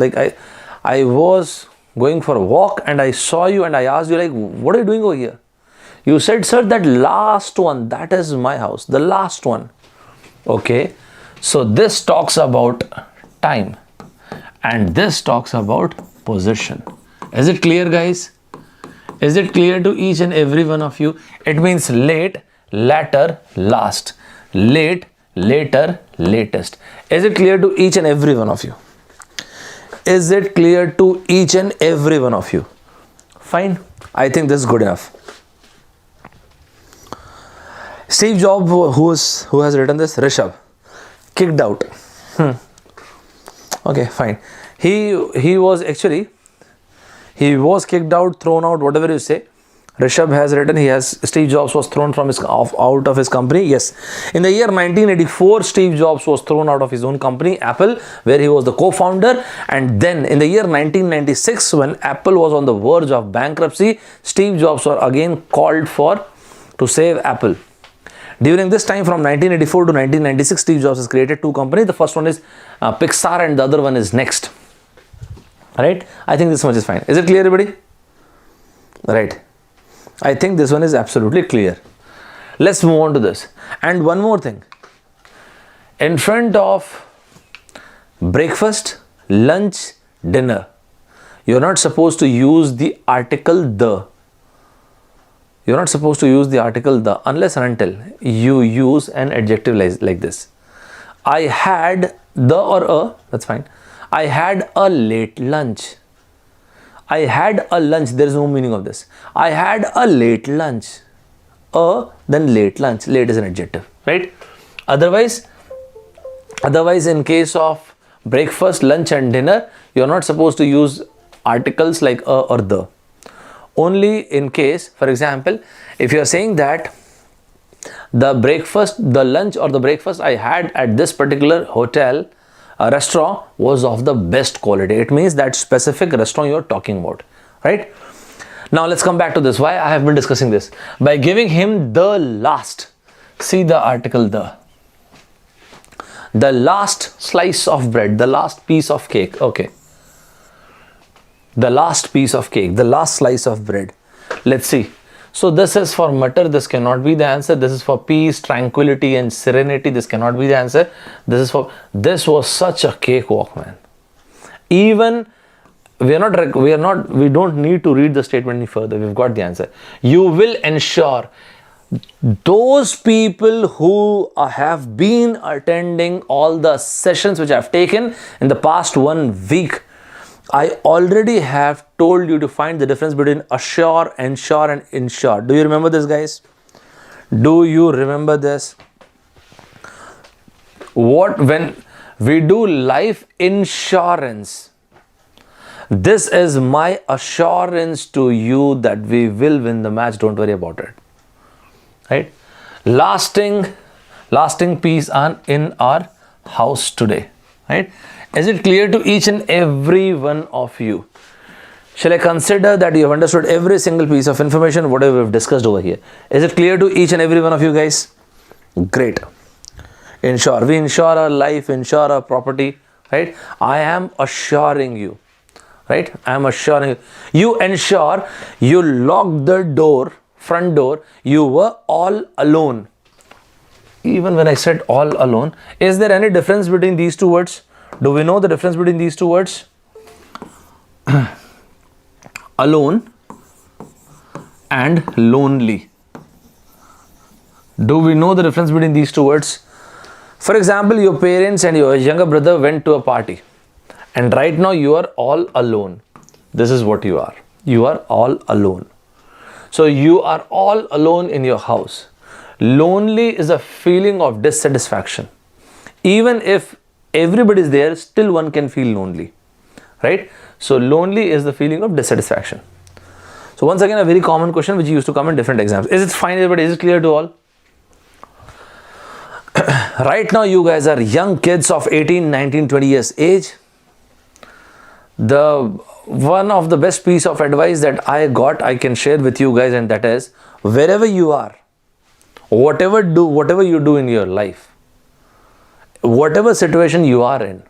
S1: I was going for a walk and I saw you and I asked you, what are you doing over here? You said, sir, that last one, that is my house, the last one. Okay, so this talks about time and this talks about possession. Is it clear, guys? Is it clear to each and every one of you? It means late, latter, last. Late, later, latest. Is it clear to each and every one of you? Is it clear to each and every one of you? Fine. I think this is good enough. Steve Jobs, who has written this? Rishabh. Kicked out. Okay, fine. He was kicked out, thrown out, whatever you say. Rishabh has written, Steve Jobs was thrown from out of his company. Yes. In the year 1984, Steve Jobs was thrown out of his own company, Apple, where he was the co-founder. And then in the year 1996, when Apple was on the verge of bankruptcy, Steve Jobs was again called to save Apple. During this time, from 1984 to 1996, Steve Jobs has created two companies. The first one is Pixar and the other one is Next. Right? I think this much is fine. Is it clear, everybody? Right. I think this one is absolutely clear. Let's move on to this. And one more thing. In front of breakfast, lunch, dinner, you're not supposed to use the article the. You're not supposed to use the article the unless and until you use an adjective like this. I had the or a, that's fine. I had a late lunch. I had a lunch. There is no meaning of this. I had a late lunch. Then late lunch. Late is an adjective, right? Otherwise, in case of breakfast, lunch and dinner, you're not supposed to use articles like a or the. Only in case, for example, if you're saying that the lunch or the breakfast I had at this particular hotel, restaurant was of the best quality. It means that specific restaurant you're talking about, right? Now let's come back to this. Why I have been discussing this? By giving him the last. See the article the. The last slice of bread, the last piece of cake. Okay. The last piece of cake, the last slice of bread. Let's see. So this is for matter. This cannot be the answer. This is for peace, tranquility and serenity. This cannot be the answer. This was such a cakewalk, man. Even we don't need to read the statement any further. We've got the answer. You will ensure those people who have been attending all the sessions which I've taken in the past 1 week. I already have told you to find the difference between assure, ensure and insure. Do you remember this, guys? Do you remember this? When we do life insurance, This is my assurance to you that we will win the match. Don't worry about it. Right? Lasting peace in our house today. Right? Is it clear to each and every one of you? Shall I consider that you have understood every single piece of information, whatever we've discussed over here? Is it clear to each and every one of you guys? Great. Insure. We insure our life, insure our property. Right? I am assuring you. Right? I am assuring you. You ensure you lock the door, front door. You were all alone. Even when I said all alone, is there any difference between these two words? Do we know the difference between these two words? Alone and lonely. Do we know the difference between these two words? For example, your parents and your younger brother went to a party, and right now you are all alone. This is what you are. You are all alone. So you are all alone in your house. Lonely is a feeling of dissatisfaction. Even if everybody is there, still one can feel lonely. Right? So lonely is the feeling of dissatisfaction. So once again, a very common question which used to come in different exams. Is it fine, everybody? Is it clear to all? Right now you guys are young kids of 18, 19, 20 years age. One of the best piece of advice that I can share with you guys, and that is, wherever you are, whatever you do in your life, whatever situation you are in,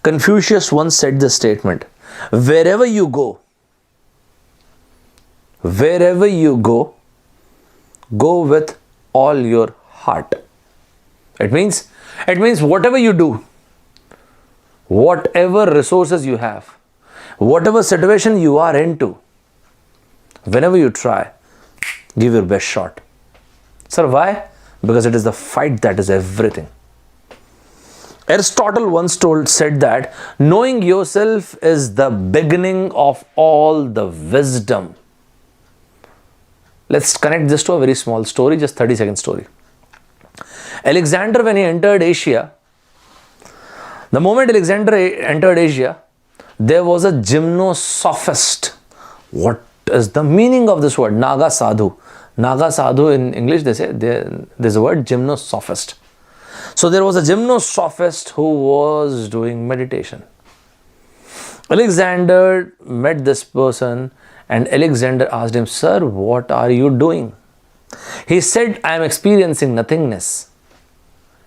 S1: Confucius once said this statement: wherever you go, go with all your heart. It means whatever you do, whatever resources you have, whatever situation you are into, whenever you try, give your best shot. Sir, why? Because it is the fight that is everything. Aristotle once said that knowing yourself is the beginning of all the wisdom. Let's connect this to a very small story, just 30-second story. Alexander, when he entered Asia, the moment Alexander entered Asia, there was a gymnosophist. What is the meaning of this word? Naga sadhu. Naga sadhu in English, they say there's a word gymnosophist. So there was a gymnosophist who was doing meditation. Alexander met this person, and Alexander asked him, "Sir, what are you doing?" He said, "I am experiencing nothingness."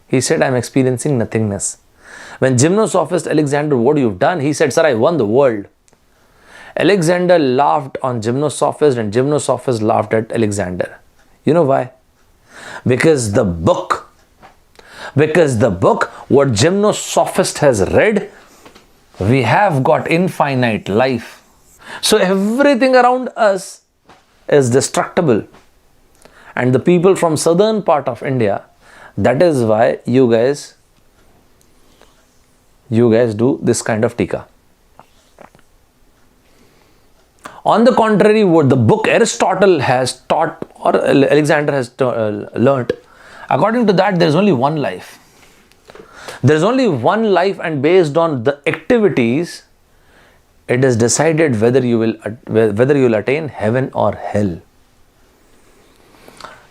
S1: He said, "I am experiencing nothingness." When gymnosophist Alexander, "What you've done?" He said, "Sir, I won the world." Alexander laughed on gymnosophist, and gymnosophist laughed at Alexander. You know why? Because the book what gymnosophist has read, we have got infinite life. So everything around us is destructible. And the people from southern part of India, that is why you guys do this kind of tika. On the contrary, what the book Aristotle has taught, or Alexander has learnt, according to that, there is only one life. There is only one life, and based on the activities, it is decided whether you will attain heaven or hell.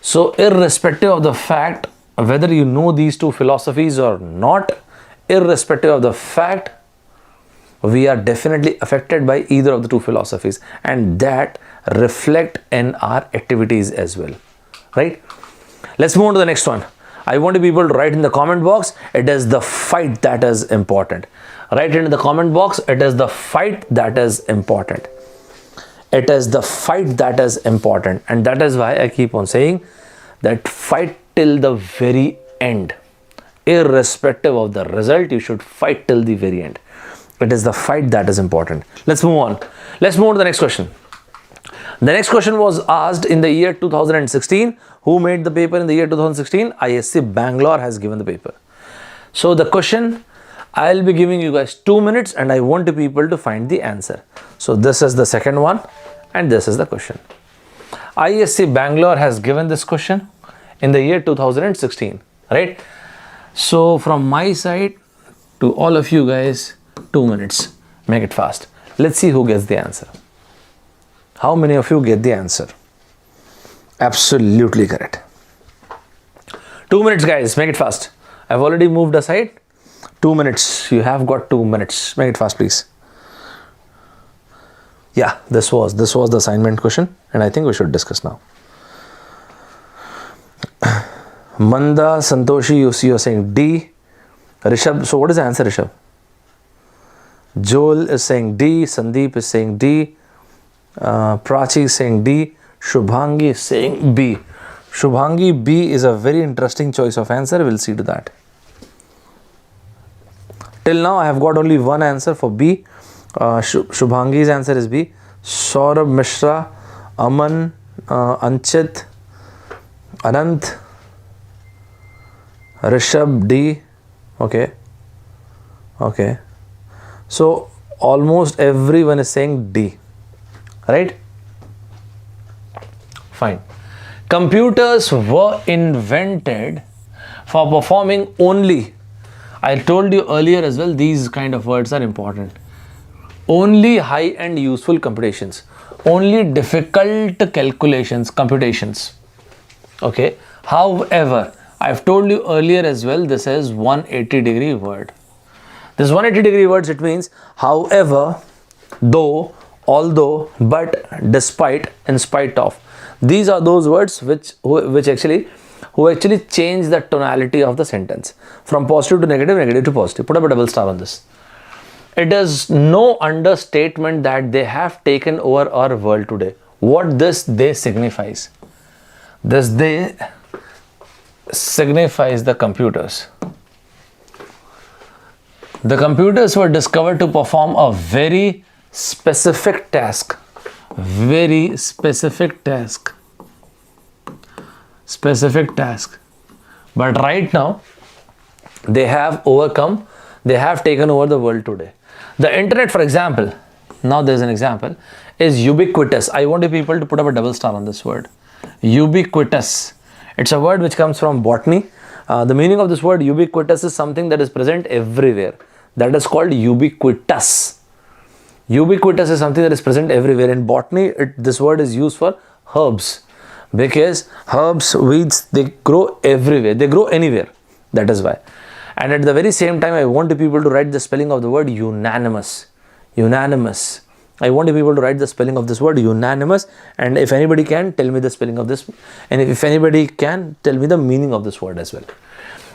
S1: So irrespective of the fact whether you know these two philosophies or not, irrespective of the fact, we are definitely affected by either of the two philosophies, and that reflect in our activities as well. Right? Let's move on to the next one. I want people to write in the comment box, it is the fight that is important. Write it in the comment box, it is the fight that is important. It is the fight that is important. And that is why I keep on saying that fight till the very end. Irrespective of the result, you should fight till the very end. It is the fight that is important. Let's move on. Let's move on to the next question. The next question was asked in the year 2016. Who made the paper in the year 2016? ISC Bangalore has given the paper. So the question, I'll be giving you guys 2 minutes, and I want people to find the answer. So this is the second one, and this is the question. ISC Bangalore has given this question in the year 2016, right? So from my side to all of you guys, 2 minutes. Make it fast. Let's see who gets the answer. How many of you get the answer? Absolutely correct. 2 minutes, guys. Make it fast. I've already moved aside. 2 minutes. You have got 2 minutes. Make it fast, please. Yeah, this was the assignment question, and I think we should discuss now. Manda, Santoshi, you're saying D. Rishabh, so what is the answer, Rishabh? Joel is saying D. Sandeep is saying D. Prachi is saying D. Shubhangi is saying B. Shubhangi, B is a very interesting choice of answer. We'll see to that. Till now, I have got only one answer for B. Shubhangi's answer is B. Saurabh Mishra, Aman, Anchit, Anant, Rishabh, D. Okay. So, almost everyone is saying D. Right? Fine. Computers were invented for performing only, I told you earlier as well, these kind of words are important. Only high and useful computations, only difficult computations. Okay. However, I've told you earlier as well, this is 180-degree word. This 180-degree words, it means however, though, although, but, despite, in spite of. These are those words who actually change the tonality of the sentence from positive to negative, negative to positive. Put up a double star on this. It is no understatement that they have taken over our world today. What this they signifies? This they signifies the computers. The computers were discovered to perform a very specific task. But right now, they have taken over the world today. The internet, for example, now there's an example, is ubiquitous. I want you people to put up a double star on this word. Ubiquitous. It's a word which comes from botany. The meaning of this word ubiquitous is something that is present everywhere. That is called ubiquitous. Ubiquitous is something that is present everywhere. In botany, this word is used for herbs. Because herbs, weeds, they grow everywhere. They grow anywhere. That is why. And at the very same time, I want you people to write the spelling of the word unanimous. Unanimous. I want you people to write the spelling of this word unanimous. And if anybody can, tell me the spelling of this. And if anybody can, tell me the meaning of this word as well.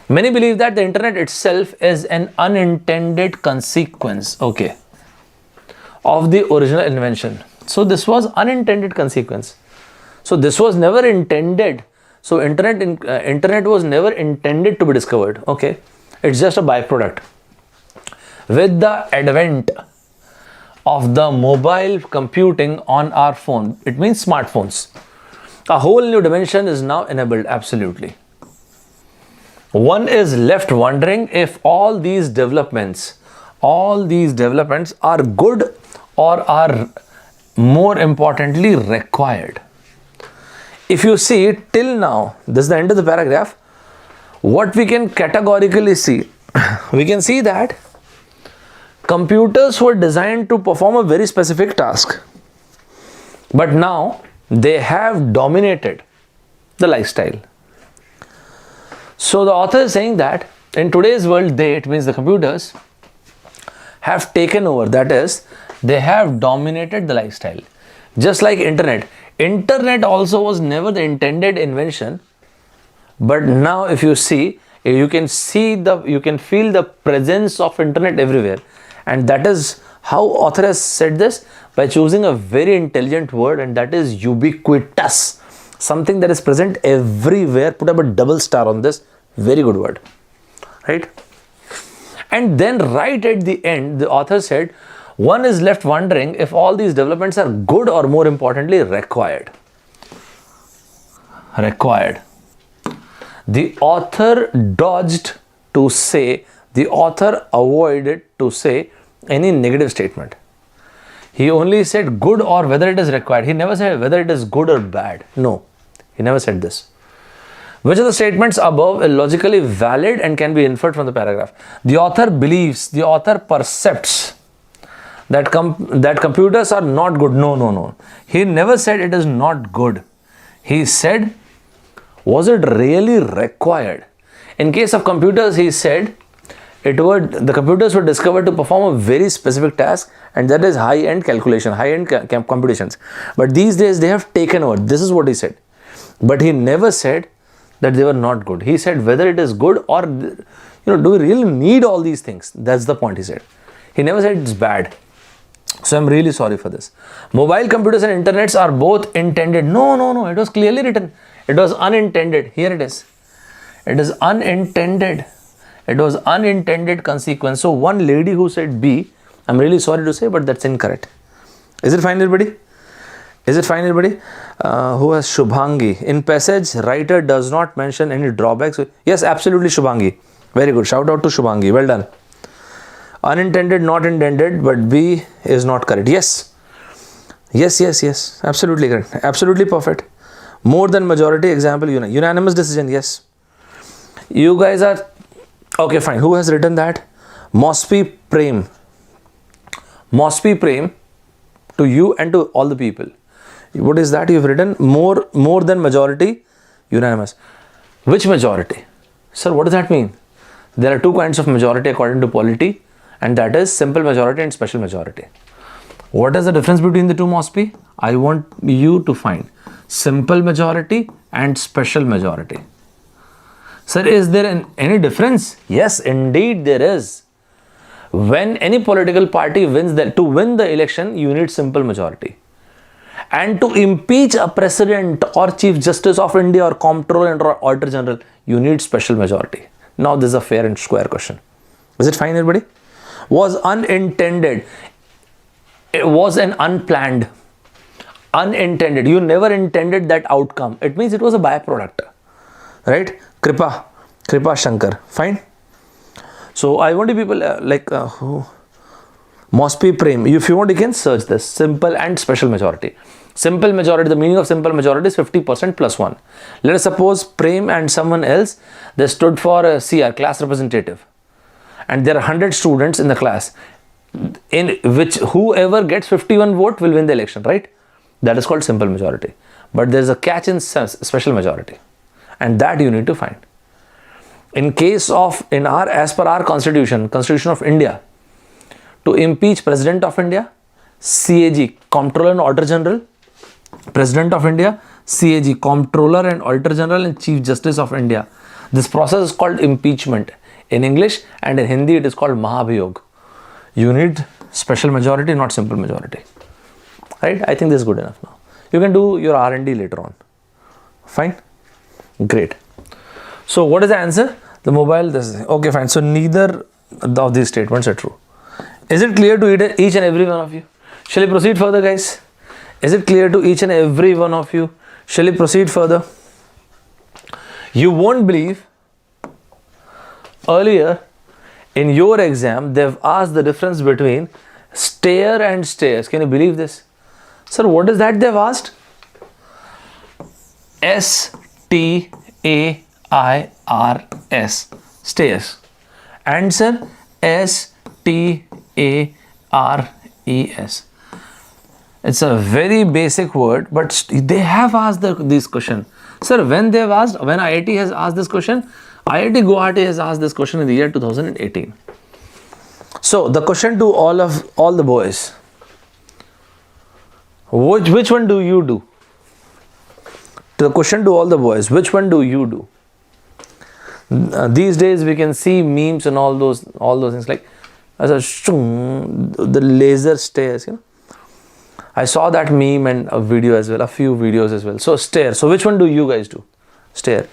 S1: Many believe that the internet itself is an unintended consequence. Okay. Of the original invention. So this was unintended consequence. So this was never intended. So internet was never intended to be discovered. Okay. It's just a byproduct. With the advent of the mobile computing on our phone, it means smartphones, a whole new dimension is now enabled. Absolutely. One is left wondering if all these developments are good or are more importantly required. If you see till now, this is the end of the paragraph, what we can categorically see, we can see that computers were designed to perform a very specific task, but now they have dominated the lifestyle. So the author is saying that in today's world, it means the computers have taken over. That is, they have dominated the lifestyle. Just like internet. Internet also was never the intended invention. But now if you see, you can feel the presence of internet everywhere. And that is how author has said this by choosing a very intelligent word, and that is ubiquitous. Something that is present everywhere. Put up a double star on this. Very good word. Right? And then right at the end, the author said, one is left wondering if all these developments are good or more importantly required. Required. The author dodged to say, the author avoided to say any negative statement. He only said good or whether it is required. He never said whether it is good or bad. No, he never said this. Which of the statements above are logically valid and can be inferred from the paragraph? The author believes, the author percepts that computers are not good. No. He never said it is not good. He said, was it really required? In case of computers, he said, the computers were discovered to perform a very specific task, and that is high-end calculation, high-end computations. But these days, they have taken over. This is what he said. But he never said that they were not good. He said whether it is good or, do we really need all these things? That's the point he said. He never said it's bad. So I'm really sorry for this. Mobile computers and internets are both intended. No. It was clearly written. It was unintended. Here it is. It is unintended. It was unintended consequence. So one lady who said B, I'm really sorry to say, but that's incorrect. Is it fine, everybody? Is it fine, everybody? Who has Shubhangi? In passage, writer does not mention any drawbacks. Yes, absolutely, Shubhangi. Very good. Shout out to Shubhangi. Well done. Unintended, not intended, but B is not correct. Yes. Absolutely correct. Absolutely perfect. More than majority, example, unanimous decision. Yes. You guys are... Okay, fine. Who has written that? Mosby Prem. Mosby Prem to you and to all the people. What is that you've written? More than majority, unanimous. Which majority? Sir, what does that mean? There are two kinds of majority according to polity, and that is simple majority and special majority. What is the difference between the two, Mosby? I want you to find simple majority and special majority. Sir, is there any difference? Yes, indeed there is. When any political party wins, to win the election, you need simple majority. And to impeach a president or chief justice of India or comptroller or auditor general, you need special majority. Now this is a fair and square question. Is it fine, everybody? Was unintended. It was an unplanned. Unintended. You never intended that outcome. It means it was a byproduct. Right? Kripa Shankar. Fine. So I want you people Mosby Prem. If you want, you can search this. Simple and special majority. Simple majority, the meaning of simple majority is 50% plus 1. Let us suppose Prem and someone else, they stood for a CR, class representative. And there are 100 students in the class, in which whoever gets 51 vote will win the election, right? That is called simple majority. But there is a catch in special majority. And that you need to find. In case of, as per our constitution of India, to impeach President of India, CAG, Comptroller and Auditor General, President of India, CAG, Comptroller and Auditor General and Chief Justice of India. This process is called impeachment in English, and in Hindi it is called Mahabhiyog. You need special majority, not simple majority. Right? I think this is good enough now. You can do your R&D later on. Fine? Great. So what is the answer? The mobile, this is, okay, fine. So neither of these statements are true. Is it clear to each and every one of you? Shall we proceed further, guys? Is it clear to each and every one of you? Shall we proceed further? You won't believe, earlier in your exam, they've asked the difference between stair and stairs. Can you believe this? Sir, what is that they've asked? S-T-A-I-R-S. Stairs. Answer S-T-A-R-E-S. It's a very basic word, but they have asked this question. Sir, when IIT has asked this question, IIT Guwahati has asked this question in the year 2018. So the question to all the boys, which one do you do? The question to all the boys, which one do you do? These days we can see memes and all those things like the laser stairs, I saw that meme and a video as well, a few videos as well. So stair. So which one do you guys do? Stair.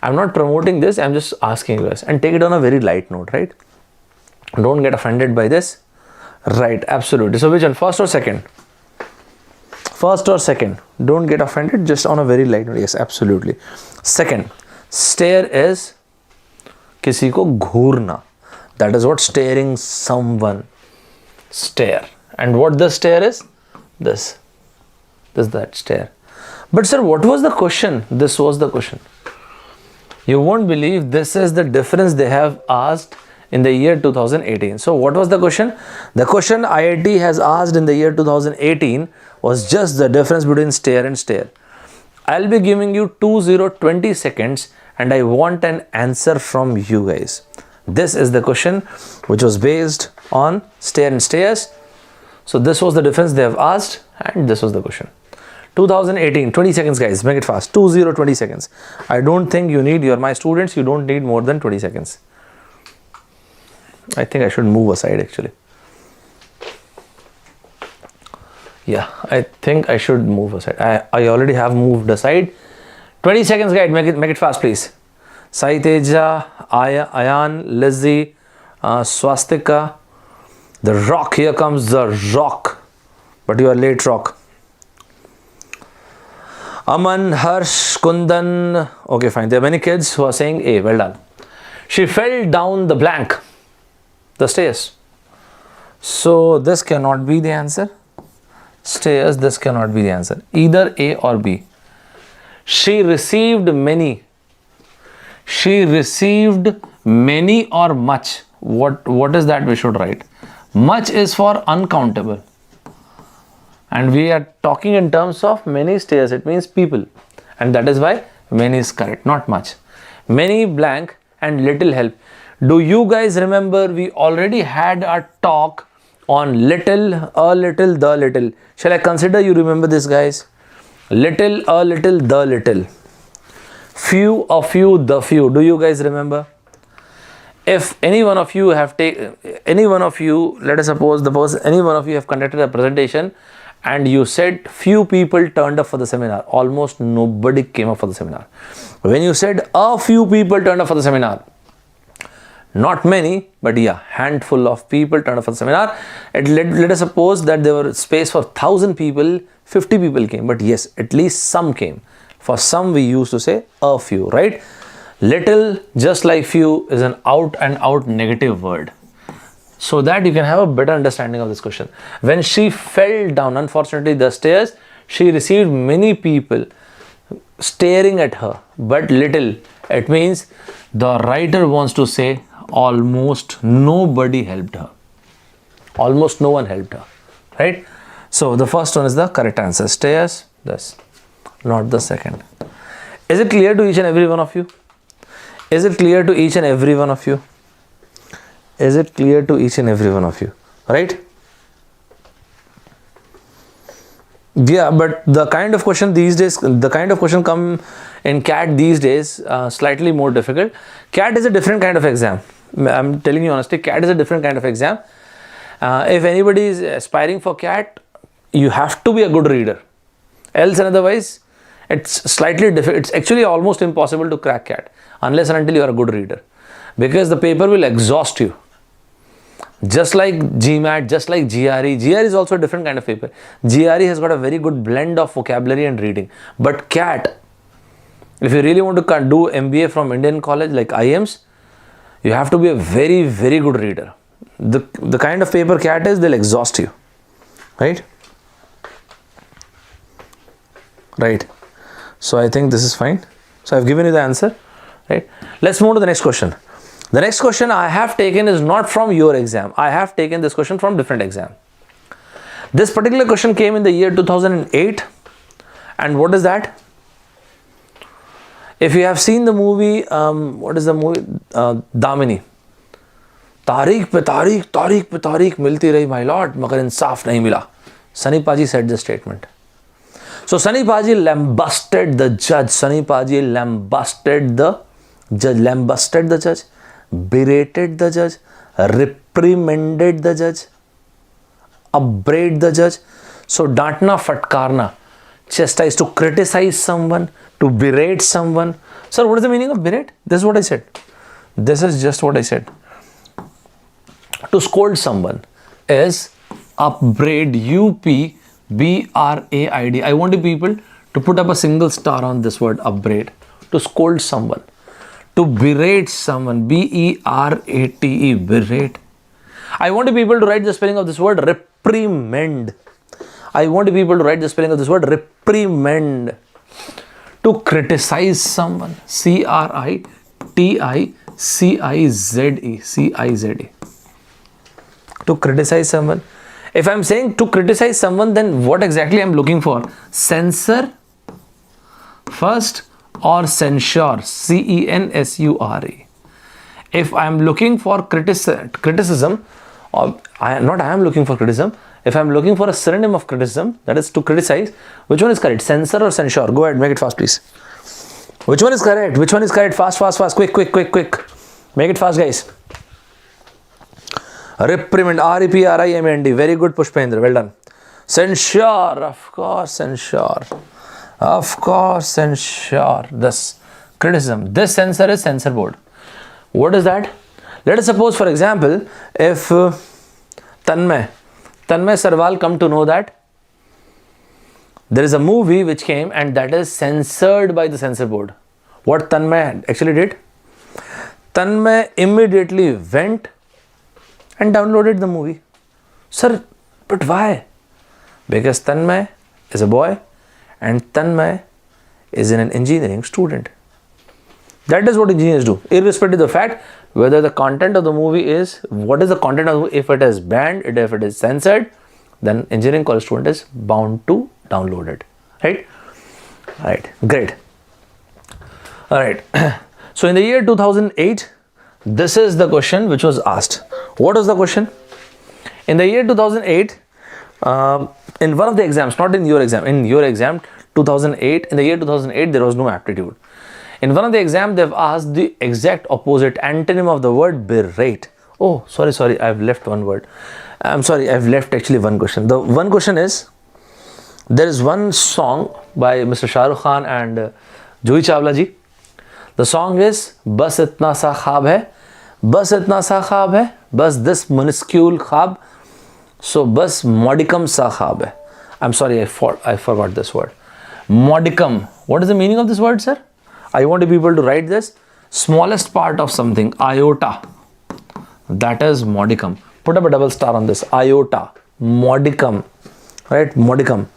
S1: I'm not promoting this. I'm just asking you guys, and take it on a very light note, right? Don't get offended by this. Right, absolutely. So which one? First or second? First or second? Don't get offended, just on a very light note. Yes, absolutely. Second, stare is किसी को घूरना. That is what staring someone. Stare. And what the stare is? This is that stare. But sir, what was the question? This was the question. You won't believe, this is the difference they have asked in the year 2018. So what was the question? The question IIT has asked in the year 2018 was just the difference between stair and stair. I'll be giving you 20 seconds and I want an answer from you guys. This is the question which was based on stair and stairs. So this was the difference they have asked and this was the question. 2018, 20 seconds guys, make it fast. 20 seconds. I don't think you need, you're my students, you don't need more than 20 seconds. I think I should move aside actually. Yeah, I think I should move aside. I already have moved aside. 20 seconds guys, make it fast please. Sai Teja, Ayan, Lizzie, Swastika, the rock, here comes the rock. But you are late, rock. Aman, Harsh, Kundan. Okay, fine. There are many kids who are saying A. Well done. She fell down the blank, the stairs. So this cannot be the answer. Stairs, this cannot be the answer. Either A or B. She received many. She received many or much. What is that we should write? Much is for uncountable. And we are talking in terms of many stairs. It means people. And that is why many is correct, not much. Many blank and little help. Do you guys remember we already had a talk on little, a little, the little. Shall I consider you remember this guys? Little, a little, the little. Few, a few, the few. Do you guys remember? If any one of you have taken, any one of you, let us suppose any one of you have conducted a presentation and you said few people turned up for the seminar, almost nobody came up for the seminar. When you said a few people turned up for the seminar, not many, but yeah, handful of people turned up for the seminar. Let us suppose that there were space for 1,000 people, 50 people came, but yes, at least some came. For some we used to say a few, right? Little, just like few, is an out and out negative word. So that you can have a better understanding of this question. When she fell down, unfortunately, the stairs, she received many people staring at her, but little. It means the writer wants to say almost nobody helped her. Almost no one helped her, right? So the first one is the correct answer. Stairs, this, not the second. Is it clear to each and every one of you? Is it clear to each and every one of you? Is it clear to each and every one of you? Right? Yeah, but the kind of question these days, the kind of question come in CAT these days, slightly more difficult. CAT is a different kind of exam. I'm telling you honestly, CAT is a different kind of exam. If anybody is aspiring for CAT, you have to be a good reader. Else and otherwise, it's slightly difficult. It's actually almost impossible to crack CAT unless and until you are a good reader. Because the paper will exhaust you. Just like GMAT, just like GRE. GRE is also a different kind of paper. GRE has got a very good blend of vocabulary and reading. But CAT, if you really want to do MBA from Indian college like IIMs, you have to be a very, very good reader. The kind of paper CAT is, they'll exhaust you. Right? Right. So I think this is fine. So I've given you the answer. Right? Let's move to the next question. The next question I have taken is not from your exam. I have taken this question from different exam. This particular question came in the year 2008. And what is that? If you have seen the movie, what is the movie? Damini. तारीख पे तारीख मिलती रही my lord, मगर इंसाफ नहीं मिला. Sunny Paji said this statement. So Sunny Paji lambasted the judge. Sunny Paji lambasted the judge, berated the judge, reprimanded the judge, upbraid the judge. So डांटना फटकारना, chastise, to criticize someone, to berate someone. Sir, what is the meaning of berate? This is what I said. This is just what I said. To scold someone is upbraid, UPBRAID. I want you people to put up a single star on this word, upbraid. To scold someone. To berate someone, BERATE, berate. I want you people to write the spelling of this word, reprimand. I want you people to write the spelling of this word, reprimand. To criticize someone, CRITICIZE, C-I-Z-E. C-I-Z-E. To criticize someone. If I'm saying to criticize someone, then what exactly I'm looking for? Censor first or censure? C-E-N-S-U-R-E. If I'm looking for criticism, or I am looking for criticism. If I'm looking for a synonym of criticism, that is to criticize, which one is correct? Censor or censure? Go ahead, make it fast, please. Which one is correct? Which one is correct? Fast, fast, fast. Quick, quick, quick, quick. Make it fast, guys. Reprimand. R-E-P-R-I-M-A-N-D. Very good, Pushpendra. Well done. Censure. Of course, censure. Of course, censure. This criticism. This censor is censor board. What is that? Let us suppose, for example, if Tanmay Sarwal come to know that there is a movie which came and that is censored by the censor board. What Tanmay actually did? Tanmay immediately went and downloaded the movie. Sir, but why? Because Tanmay is a boy and Tanmay is an engineering student. That is what engineers do, irrespective of the fact whether the content of the movie is, what is the content of the movie. If it is banned, if it is censored, then engineering college student is bound to download it, right? Right, great. All right. So in the year 2008, this is the question which was asked. What was the question? In the year 2008, in one of the exams, not in your exam, in your exam 2008, in the year 2008, there was no aptitude. In one of the exams, they've asked the exact opposite antonym of the word berate. Oh, sorry, I've left one word. I'm sorry, I've left actually one question. The one question is, there is one song by Mr. Shah Rukh Khan and Juhi Chawla ji. The song is, Bas itna sa khab hai, Bas itna sa khab hai, Bas this minuscule khab, so Bas modicum sa khab hai. I'm sorry, I forgot this word. Modicum. What is the meaning of this word, sir? I want people to write this. Smallest part of something, iota. That is modicum. Put up a double star on this. Iota. Modicum. Right? Modicum.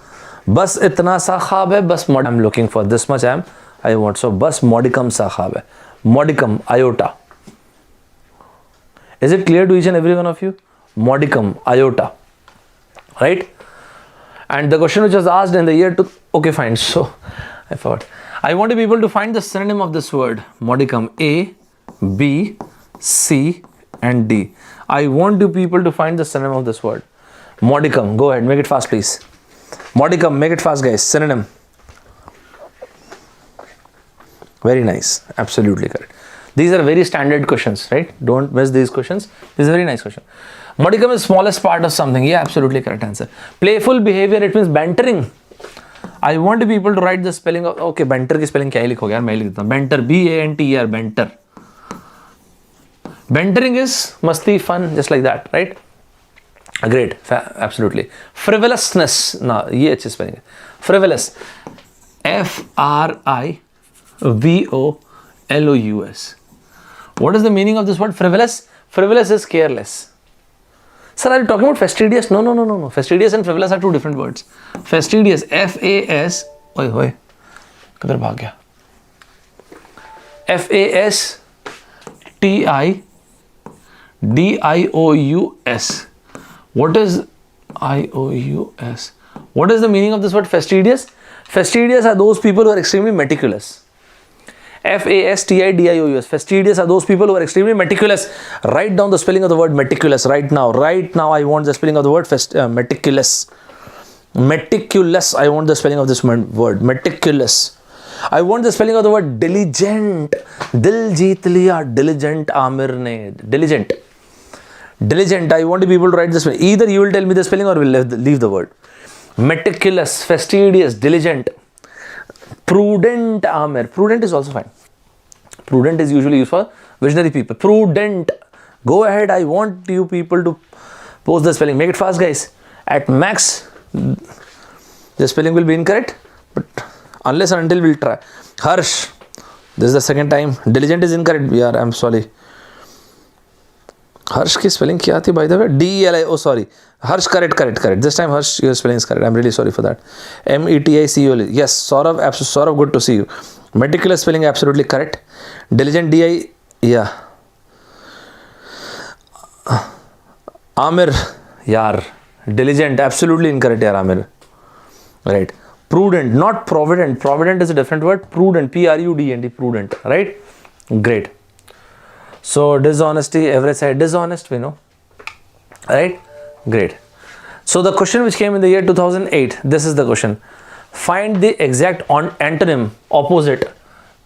S1: Bas itna sa khab hai, bas mod. I'm looking for this much I want. So, bas modicum sa khab hai. Modicum. Iota. Is it clear to each and every one of you? Modicum. Iota. Right? And the question which was asked in the year okay, fine. So, I forgot. I want people to find the synonym of this word. Modicum. A, B, C, and D. I want you people to find the synonym of this word. Modicum. Go ahead. Make it fast, please. Modicum. Make it fast, guys. Synonym. Very nice. Absolutely correct. These are very standard questions, right? Don't miss these questions. This is a very nice question. Modicum is smallest part of something. Yeah, absolutely correct answer. Playful behavior. It means bantering. I want people to write the spelling of, okay, banter की spelling क्या ही लिखोगे यार, मैं लिख देता हूँ. Banter, B-A-N-T-E-R, banter. Bantering is masti, fun, just like that, right? Great, absolutely. Frivolousness, ना ये अच्छी spelling है. Frivolous, F-R-I-V-O-L-O-U-S. What is the meaning of this word frivolous? Frivolous is careless. Sir, are you talking about fastidious? No. Fastidious and frivolous are two different words. Fastidious, F-A-S, किधर भाग गया? F-A-S-T-I-D-I-O-U-S. What is I-O-U-S? What is the meaning of this word fastidious? Fastidious are those people who are extremely meticulous. F-A-S-T-I-D-I-O-U-S. Fastidious are those people who are extremely meticulous. Write down the spelling of the word meticulous right now. Right now, I want the spelling of the word meticulous. Meticulous. I want the spelling of this word. Meticulous. I want the spelling of the word diligent. Dil jeet liya. Diligent Amir ne. Diligent. Diligent. I want people to write this spelling. Either you will tell me the spelling or we will leave the word. Meticulous. Fastidious. Diligent. Prudent Amir. Prudent is also fine. Prudent is usually used for visionary people. Prudent. Go ahead. I want you people to post the spelling. Make it fast, guys. At max, the spelling will be incorrect. But unless and until we'll try. Harsh. This is the second time. Diligent is incorrect. Yeah, I'm sorry. Harsh की spelling क्या थी by the way? D-E-L-I. Oh, sorry. Harsh, correct. This time Harsh, your spelling is correct. I'm really sorry for that. M-E-T-I-C-U-L. Yes, Saurav, good to see you. Meticulous spelling absolutely correct. Diligent, D-I, yeah. Amir, yaar, diligent, absolutely incorrect, yaar, Amir. Right. Prudent, not provident. Provident is a different word. Prudent, P-R-U-D-N-T, prudent, right? Great. So dishonesty, every side dishonest, we know, right? Great. So the question which came in the year 2008, this is the question. Find the exact antonym, opposite.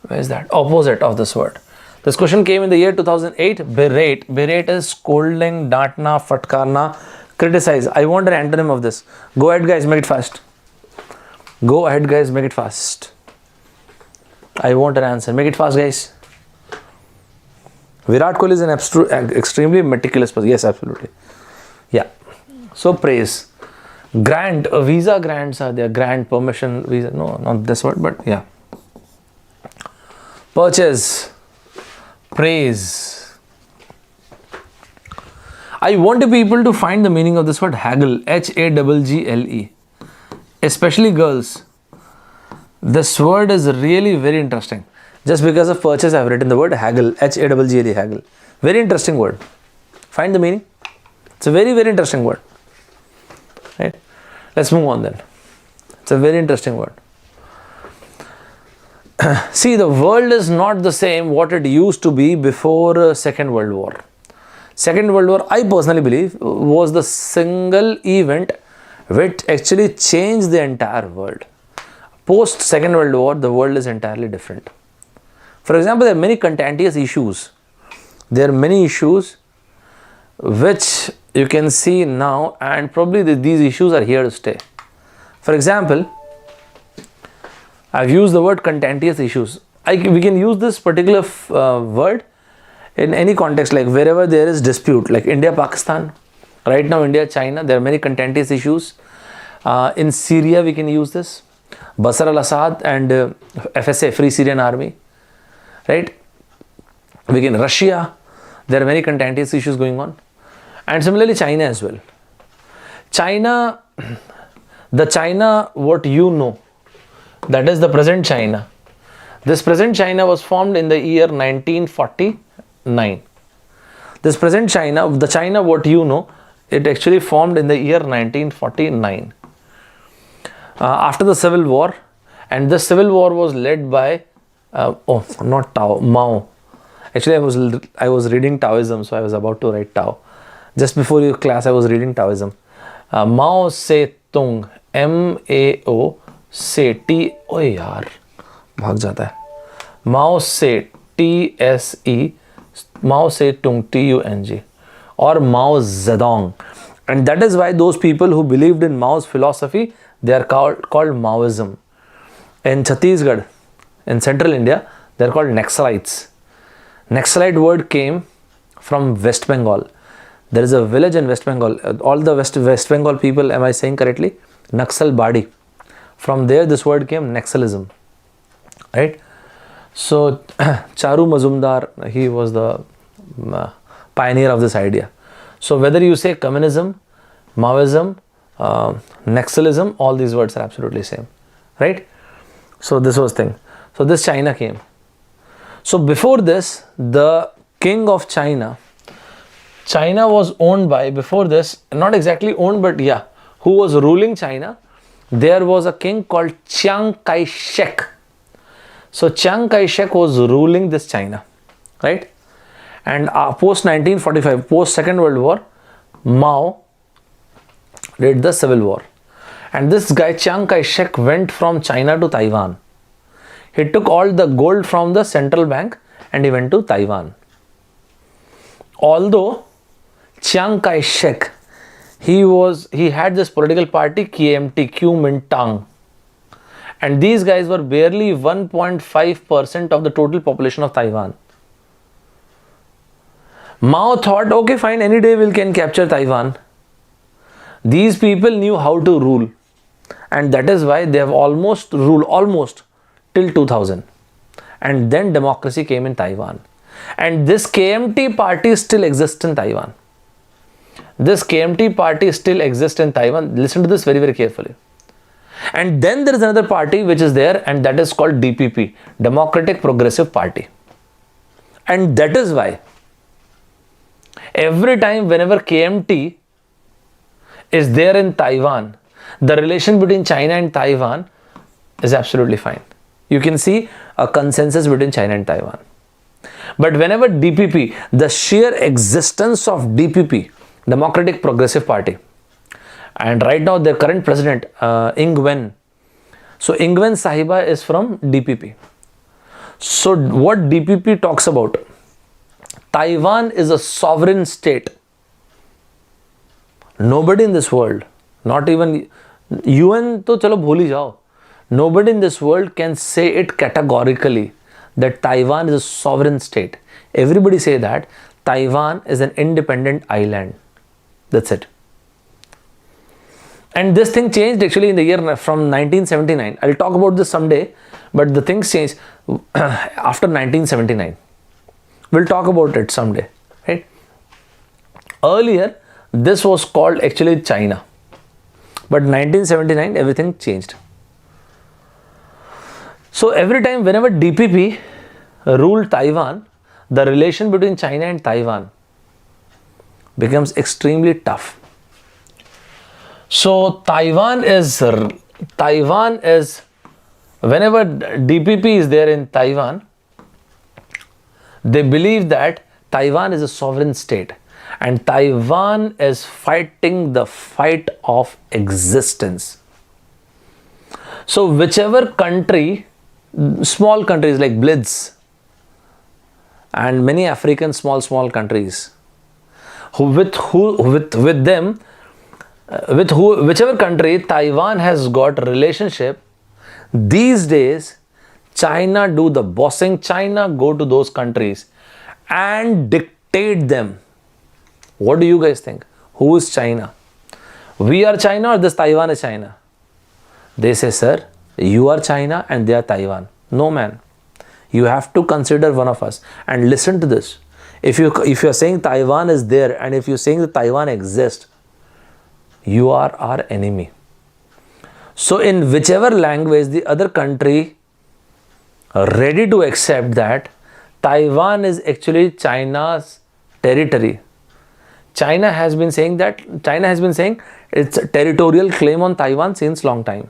S1: Where is that? Opposite of this word. This question came in the year 2008. Berate. Berate is scolding, डांटना, फटकारना, criticize. I want an antonym of this. Go ahead, guys, make it fast. Go ahead, guys, make it fast. I want an answer. Make it fast, guys. Virat Kohli is an extremely meticulous person. Yes, absolutely. Yeah. So praise. Grant. Visa grants are there. Grant, permission, visa. No, not this word, but yeah. Purchase. Praise. I want people to find the meaning of this word haggle. H-A-G-G-L-E. Especially girls. This word is really very interesting. Just because of purchase, I have written the word haggle. H-A-G-G-L-E, haggle. Very interesting word. Find the meaning. It's a very, very interesting word. Right? Let's move on then. It's a very interesting word. See, the world is not the same what it used to be before Second World War. Second World War, I personally believe, was the single event which actually changed the entire world. Post Second World War, the world is entirely different. For example, there are many contentious issues. There are many issues which you can see now, and probably these issues are here to stay. For example, I've used the word contentious issues. We can use this particular word in any context, like wherever there is dispute, like India-Pakistan. Right now, India-China, there are many contentious issues. In Syria, we can use this. Bashar al-Assad and FSA, Free Syrian Army. Right? We can Russia. There are many contentious issues going on. And similarly, China as well. China, the China what you know, that is the present China. This present China was formed in the year 1949. This present China, the China what you know, it actually formed in the year 1949. After the Civil War, and this Civil War was led by, not Tao, Mao. Actually, I was reading Taoism, so I was about to write Tao. Just before your class, I was reading Taoism. Mao Se-tung, M-A-O Se-T, oh yaar, bhag jata hai. Mao Se, T-S-E, Mao Se-tung, T-U-N-G, or Mao Zedong. And that is why those people who believed in Mao's philosophy, they are called Maoism. In Chhattisgarh, in central India, they are called Naxalites. Naxalite word came from West Bengal. There is a village in West Bengal. All the West Bengal people, am I saying correctly? Naxal Badi. From there, this word came, Naxalism. Right? So, Charu Mazumdar, he was the pioneer of this idea. So, whether you say communism, Maoism, Naxalism, all these words are absolutely same. Right? So, this was thing. So, this China came. So, before this, the king of China was owned by, before this, not exactly owned, but yeah, who was ruling China? There was a king called Chiang Kai-shek. So, Chiang Kai-shek was ruling this China, right? And post 1945, post Second World War, Mao did the Civil War. And this guy, Chiang Kai-shek, went from China to Taiwan. He took all the gold from the central bank and he went to Taiwan. Although Chiang Kai-shek, he had this political party KMT, Kuomintang, and these guys were barely 1.5% of the total population of Taiwan. Mao thought, okay, fine, any day we can capture Taiwan. These people knew how to rule, and that is why they have almost ruled till 2000, and then democracy came in Taiwan, and this KMT party still exists in Taiwan. This KMT party still exists in Taiwan. Listen to this very, very carefully. And then there is another party which is there, and that is called DPP, Democratic Progressive Party. And that is why Every time whenever KMT is there in Taiwan, the relation between China and Taiwan is absolutely fine. You can see a consensus between China and Taiwan. But whenever DPP, the sheer existence of DPP, Democratic Progressive Party, and right now their current president, Ing Wen. So Ing Wen Sahiba is from DPP. So what DPP talks about? Taiwan is a sovereign state. Nobody in this world, not even UN, to chalo bhuli jao. Nobody in this world can say it categorically that Taiwan is a sovereign state. Everybody say that Taiwan is an independent island. That's it. And this thing changed actually in the year from 1979. I'll talk about this someday, but the things changed after 1979. We'll talk about it someday, right? Earlier, this was called actually China, but 1979 everything changed. So every time whenever DPP ruled Taiwan, the relation between China and Taiwan becomes extremely tough. So Taiwan is whenever DPP is there in Taiwan, they believe that Taiwan is a sovereign state and Taiwan is fighting the fight of existence. So whichever country, small countries like Blitz and many African small countries, whichever country Taiwan has got a relationship, these days China do the bossing. China go to those countries and dictate them. What do you guys think? Who is China? We are China or this Taiwan is China? They say, sir, you are China and they are Taiwan. No, man. You have to consider one of us and listen to this. If you are saying Taiwan is there and if you're saying that Taiwan exists, you are our enemy. So in whichever language the other country are ready to accept that Taiwan is actually China's territory. China has been saying its territorial claim on Taiwan since long time.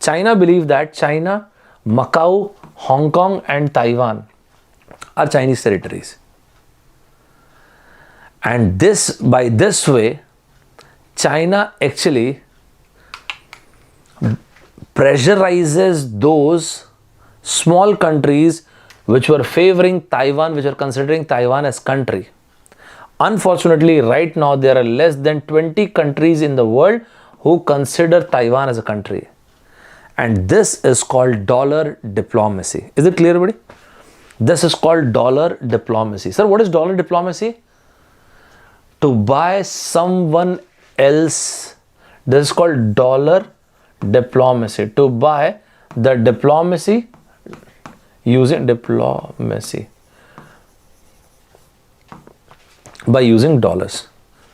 S1: China believe that China, Macau, Hong Kong and Taiwan are Chinese territories. And by this way, China actually pressurizes those small countries which were favoring Taiwan, which are considering Taiwan as country. Unfortunately, right now there are less than 20 countries in the world who consider Taiwan as a country. And this is called dollar diplomacy. Is it clear, everybody? This is called dollar diplomacy. Sir, what is dollar diplomacy? To buy someone else. This is called dollar diplomacy. To buy the diplomacy using diplomacy by using dollars.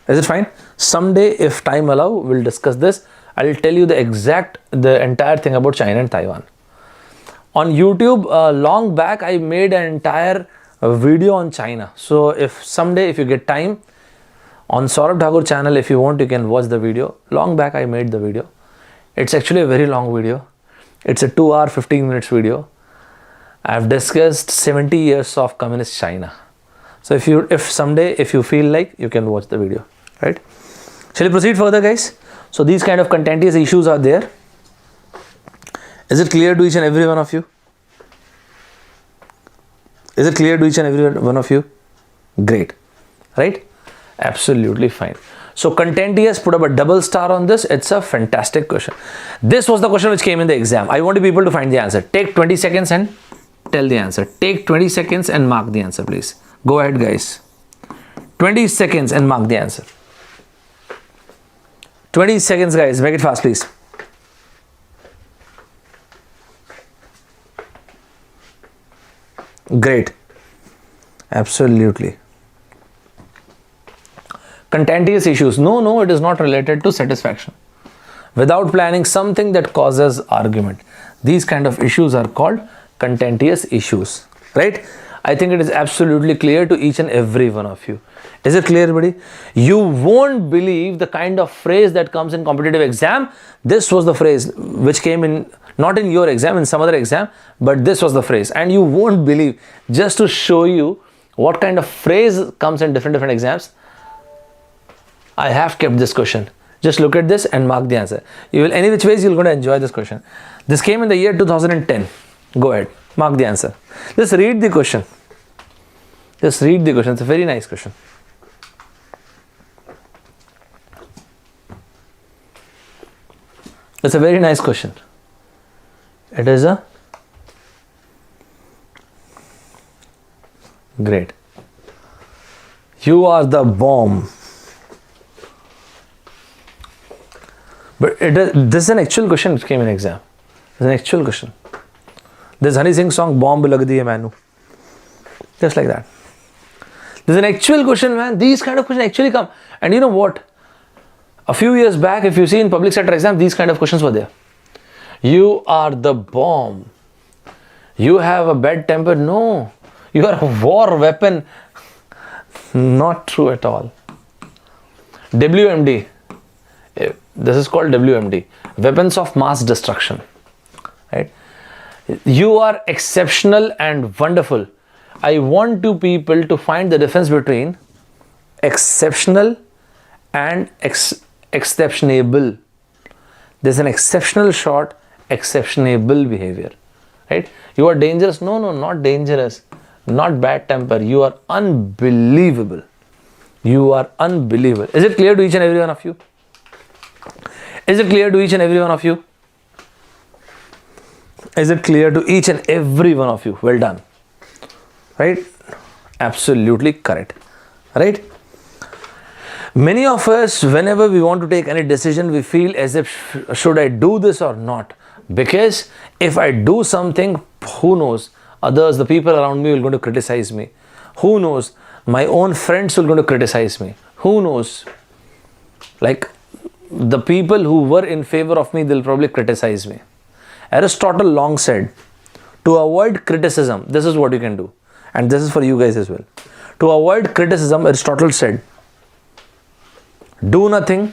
S1: Is it fine? Someday, if time allow, we'll discuss this. I'll tell you the entire thing about China and Taiwan. On YouTube, long back, I made an entire video on China. So if someday, if you get time, on Saurabh Thakur channel, if you want, you can watch the video. Long back, I made the video. It's actually a very long video. It's a 2 hour, 15 minutes video. I've discussed 70 years of communist China. So if someday, if you feel like, you can watch the video, right? Shall we proceed further, guys? So these kind of contentious issues are there. Is it clear to each and every one of you? Is it clear to each and every one of you? Great, right? Absolutely fine. So contentious, put up a double star on this. It's a fantastic question. This was the question which came in the exam. I want people to find the answer. Take 20 seconds and tell the answer. Take 20 seconds and mark the answer, please. Go ahead, guys. 20 seconds and mark the answer. 20 seconds, guys. Make it fast, please. Great. Absolutely. Contentious issues. No, it is not related to satisfaction. Without planning, something that causes argument. These kind of issues are called contentious issues, right? I think it is absolutely clear to each and every one of you. Is it clear, everybody? You won't believe the kind of phrase that comes in competitive exam. This was the phrase which came in, not in your exam, in some other exam, but this was the phrase. And you won't believe, just to show you what kind of phrase comes in different exams, I have kept this question. Just look at this and mark the answer. You will, any which ways, you're going to enjoy this question. This came in the year 2010. Go ahead, mark the answer. Just read the question. Just read the question. It's a very nice question. It's a very nice question. It is a great. You are the bomb. But this is an actual question which came in exam. It's an actual question. This Honey Singh song, Bomb Lag Diye Mainu. Just like that. This is an actual question, man. These kind of questions actually come. And you know what? A few years back, if you see in public sector exam, these kind of questions were there. You are the bomb. You have a bad temper. No. You are a war weapon. Not true at all. WMD. This is called WMD. Weapons of mass destruction. Right? You are exceptional and wonderful. I want you people to find the difference between exceptional and exceptionable. There's an exceptional short, exceptionable behavior. Right? You are dangerous. No, not dangerous. Not bad temper. You are unbelievable. You are unbelievable. Is it clear to each and every one of you? Is it clear to each and every one of you? Is it clear to each and every one of you? Well done. Right? Absolutely correct. Right? Many of us, whenever we want to take any decision, we feel as if, should I do this or not? Because if I do something, who knows? Others, the people around me will going to criticize me. Who knows? My own friends will going to criticize me. Who knows? Like, the people who were in favor of me, they'll probably criticize me. Aristotle long said, to avoid criticism, this is what you can do. And this is for you guys as well. To avoid criticism, Aristotle said, do nothing,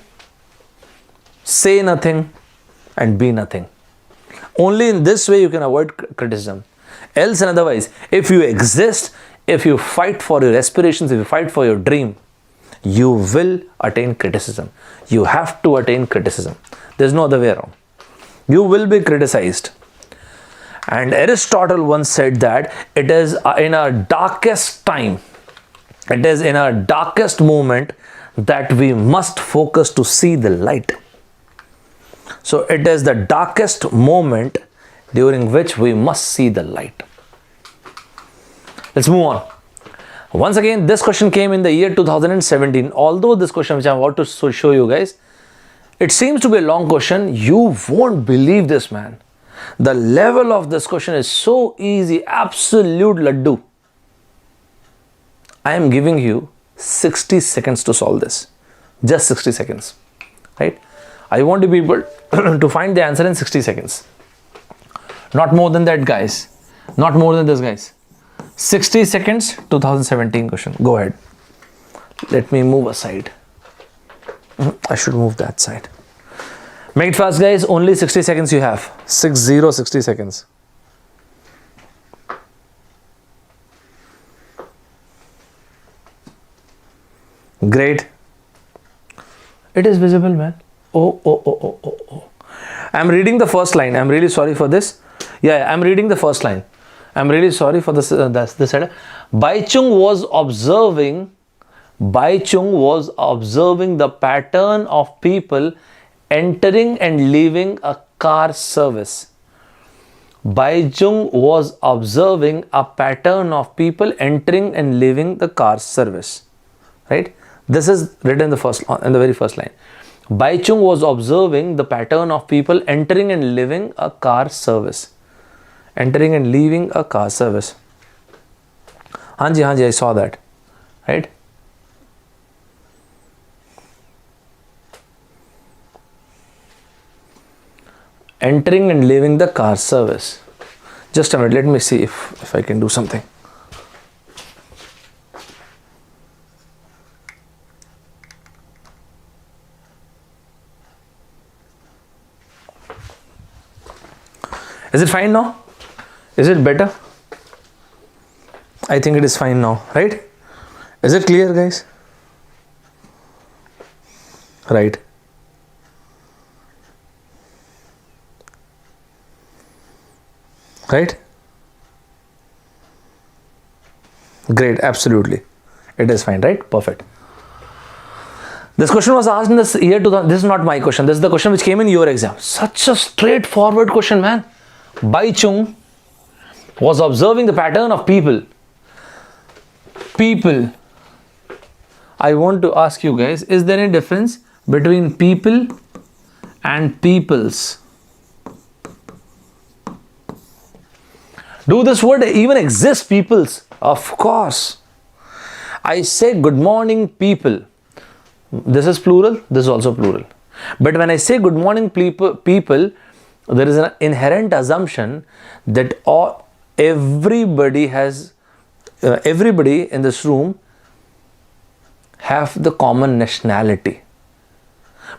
S1: say nothing, and be nothing. Only in this way you can avoid criticism. Else and otherwise, if you exist, if you fight for your aspirations, if you fight for your dream, you will attain criticism. You have to attain criticism. There's no other way around. You will be criticized. And Aristotle once said that it is in our darkest time, it is in our darkest moment that we must focus to see the light. So it is the darkest moment during which we must see the light. Let's move on. Once again, this question came in the year 2017. Although this question which I'm about to show you guys, it seems to be a long question. You won't believe this, man. The level of this question is so easy, absolute laddu. I am giving you 60 seconds to solve this. Just 60 seconds. Right? I want you people to find the answer in 60 seconds. Not more than that, guys. Not more than this, guys. 60 seconds, 2017 question. Go ahead. Let me move aside. I should move that side. Make it fast, guys. Only 60 seconds you have. 60 seconds. Great. It is visible, man. Oh. I'm reading the first line. I'm really sorry for this. Yeah, I'm reading the first line. I'm really sorry for this. This header. Baichung was observing the pattern of people entering and leaving a car service. Baichung was observing a pattern of people entering and leaving the car service. Right? This is written in the very first line. Baichung was observing the pattern of people entering and leaving a car service. Entering and leaving a car service. Hanji, I saw that. Right? Entering and leaving the car service. Just a minute, let me see if I can do something. Is it fine now? Is it better? I think it is fine now, right? Is it clear, guys? Right. Right? Great, absolutely. It is fine, right? Perfect. This question was asked in this year 2000. This is not my question. This is the question which came in your exam. Such a straightforward question, man. Bai Chung was observing the pattern of people. People. I want to ask you guys, is there any difference between people and peoples? Do this word even exist, peoples? Of course. I say good morning, people. This is plural, this is also plural. But when I say good morning, people, there is an inherent assumption that everybody in this room have the common nationality.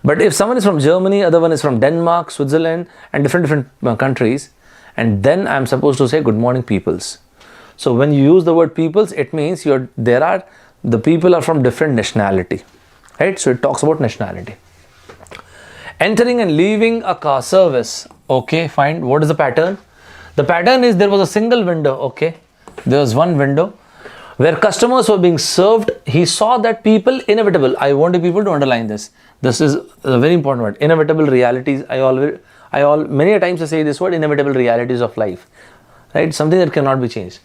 S1: But if someone is from Germany, other one is from Denmark, Switzerland, and different countries, and then I am supposed to say good morning, peoples. So when you use the word peoples, it means the people are from different nationality, right? So it talks about nationality. Entering and leaving a car service. Okay, fine. What is the pattern? The pattern is there was a single window. Okay, there was one window where customers were being served. He saw that people inevitable. I want people to underline this. This is a very important word. Inevitable realities. Many a times I say this word, inevitable realities of life, right? Something that cannot be changed.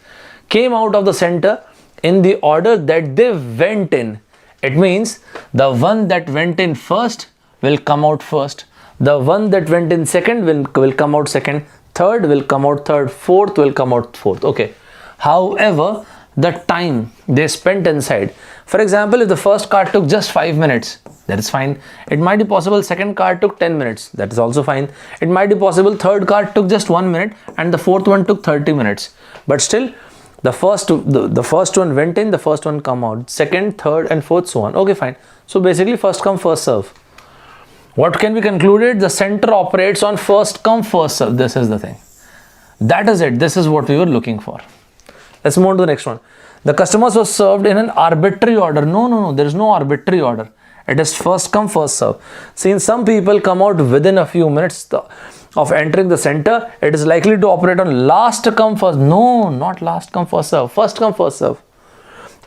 S1: Came out of the center in the order that they went in. It means the one that went in first will come out first. The one that went in second will come out second. Third will come out third. Fourth will come out fourth. Okay. However, the time they spent inside. For example, if the first car took just 5 minutes, that is fine. It might be possible second car took 10 minutes. That is also fine. It might be possible third car took just 1 minute and the fourth one took 30 minutes. But still, the first one went in, the first one come out. Second, third and fourth, so on. Okay, fine. So basically first come, first serve. What can be concluded? The center operates on first come, first serve. This is the thing. That is it. This is what we were looking for. Let's move on to the next one. The customers were served in an arbitrary order. No. There is no arbitrary order. It is first come, first serve. Since some people come out within a few minutes of entering the center, it is likely to operate on last come, first. No, not last come, first serve. First come, first serve.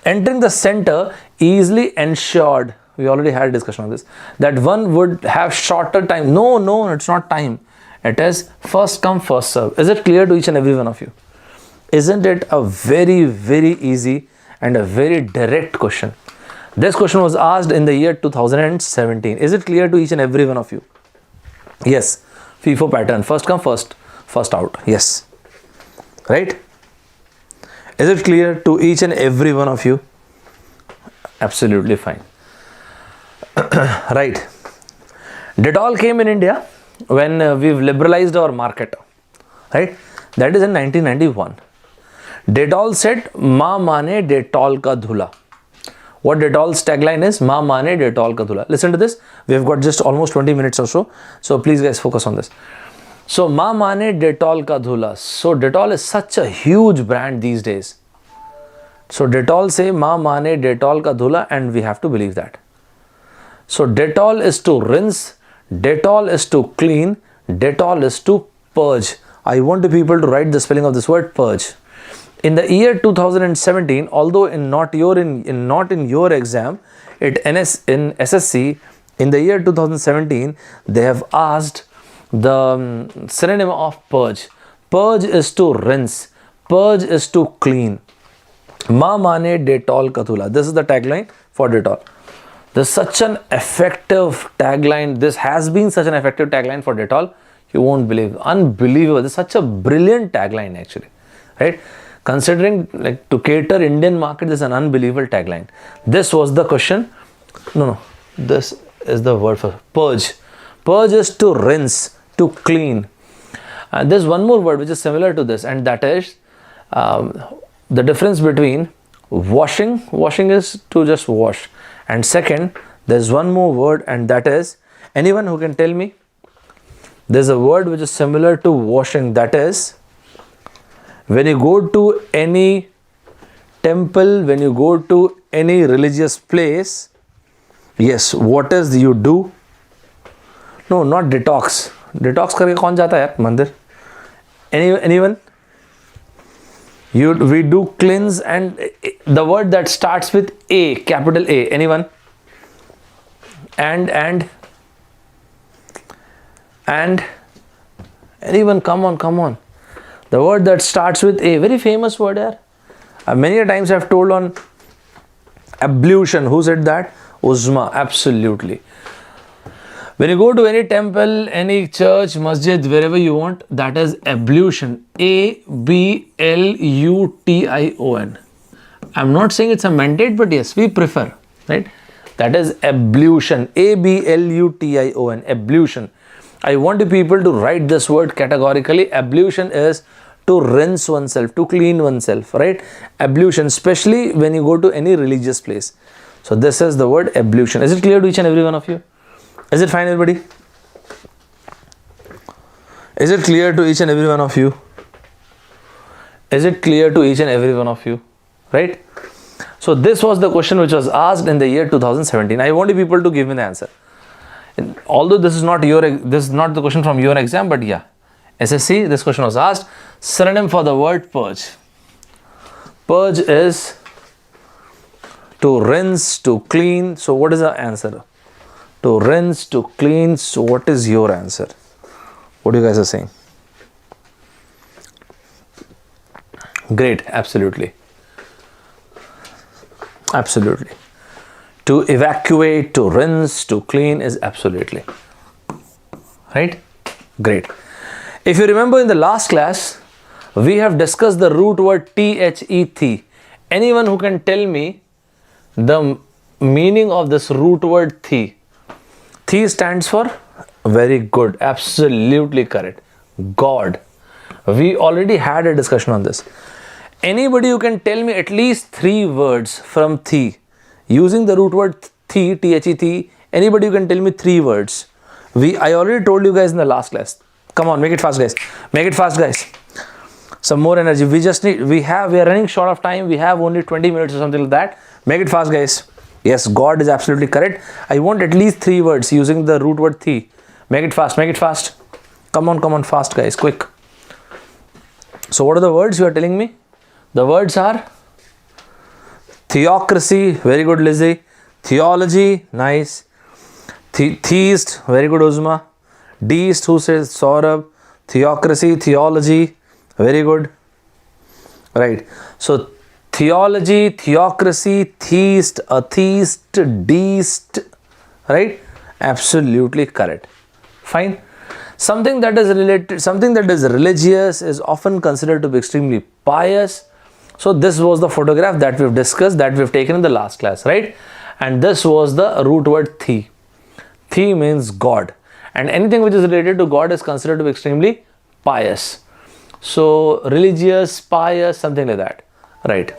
S1: Entering the center easily ensured, we already had a discussion on this, that one would have shorter time. No, it's not time. It is first come, first serve. Is it clear to each and every one of you? Isn't it a very, very easy and a very direct question? This question was asked in the year 2017. Is it clear to each and every one of you? Yes. FIFO pattern. First come, first out. Yes. Right? Is it clear to each and every one of you? Absolutely fine. Right. Dettol came in India when we've liberalized our market. Right? That is in 1991. Dettol said, "Ma mane Dettol ka dhula." What Dettol's tagline is? "Ma mane Dettol ka dhula." Listen to this. We have got just almost 20 minutes or so. So please guys focus on this. So "Ma mane Dettol ka dhula." So Dettol is such a huge brand these days. So Dettol say "Ma mane Dettol ka dhula" and we have to believe that. So Dettol is to rinse, Dettol is to clean, Dettol is to purge. I want the people to write the spelling of this word purge. In the year 2017, although not in your exam, in SSC, in the year 2017, they have asked the synonym of purge. Purge is to rinse, purge is to clean. "Ma mane Dettol ka dhula." This is the tagline for Dettol. This is such an effective tagline. This has been such an effective tagline for Dettol. You won't believe. Unbelievable. This is such a brilliant tagline actually. Right? Considering like to cater Indian market, this is an unbelievable tagline. This was the question. No. This is the word for purge. Purge is to rinse, to clean. And there's one more word which is similar to this, and that is the difference between washing. Washing is to just wash. And second, there's one more word, and that is, anyone who can tell me There's a word which is similar to washing. That is, when you go to any temple, when you go to any religious place, yes, what is you do? No, not detox. Detox करके कौन जाता है यार मंदिर? Anyone? We do cleanse, and the word that starts with A, capital A. Anyone? And anyone? Come on. The word that starts with A, very famous word here. Many a times I've told on ablution. Who said that? Uzma. Absolutely. When you go to any temple, any church, masjid, wherever you want, that is ablution. ablution. I'm not saying it's a mandate, but yes, we prefer, right? That is ablution. ablution. Ablution. I want people to write this word categorically. Ablution is to rinse oneself, to clean oneself, right? Ablution, especially when you go to any religious place. So this is the word ablution. Is it clear to each and every one of you? Is it fine, everybody? Is it clear to each and every one of you? Is it clear to each and every one of you? Right? So this was the question which was asked in the year 2017. I want people to give me the answer. Although this is not the question from your exam, but yeah, SSC, this question was asked. Synonym for the word purge. Purge is to rinse, to clean. So what is the answer? To rinse, to clean. So what is your answer? What you guys are saying? Great. Absolutely. To evacuate, to rinse, to clean is absolutely. Right? Great. If you remember in the last class, we have discussed the root word the. Anyone who can tell me the meaning of this root word the? The stands for, very good, absolutely correct, God. We already had a discussion on this. Anybody who can tell me at least 3 words from the using the root word the, anybody who can tell me 3 words? I already told you guys in the last class. Come on, make it fast, guys. Make it fast, guys. Some more energy. We are running short of time. We have only 20 minutes or something like that. Make it fast, guys. Yes, God is absolutely correct. I want at least 3 words using the root word the. Make it fast. Come on, fast, guys, quick. So what are the words you are telling me? The words are theocracy, very good, Lizzie. Theology, nice. Theist, very good, Uzma. Deist, who says? Saurabh. Theocracy, theology, very good. Right. So theology, theocracy, theist, atheist, deist, right? Absolutely correct. Fine. Something that is religious is often considered to be extremely pious. So this was the photograph that we've discussed, that we've taken in the last class, right? And this was the root word the. The means God. And anything which is related to God is considered to be extremely pious. So religious, pious, something like that, right?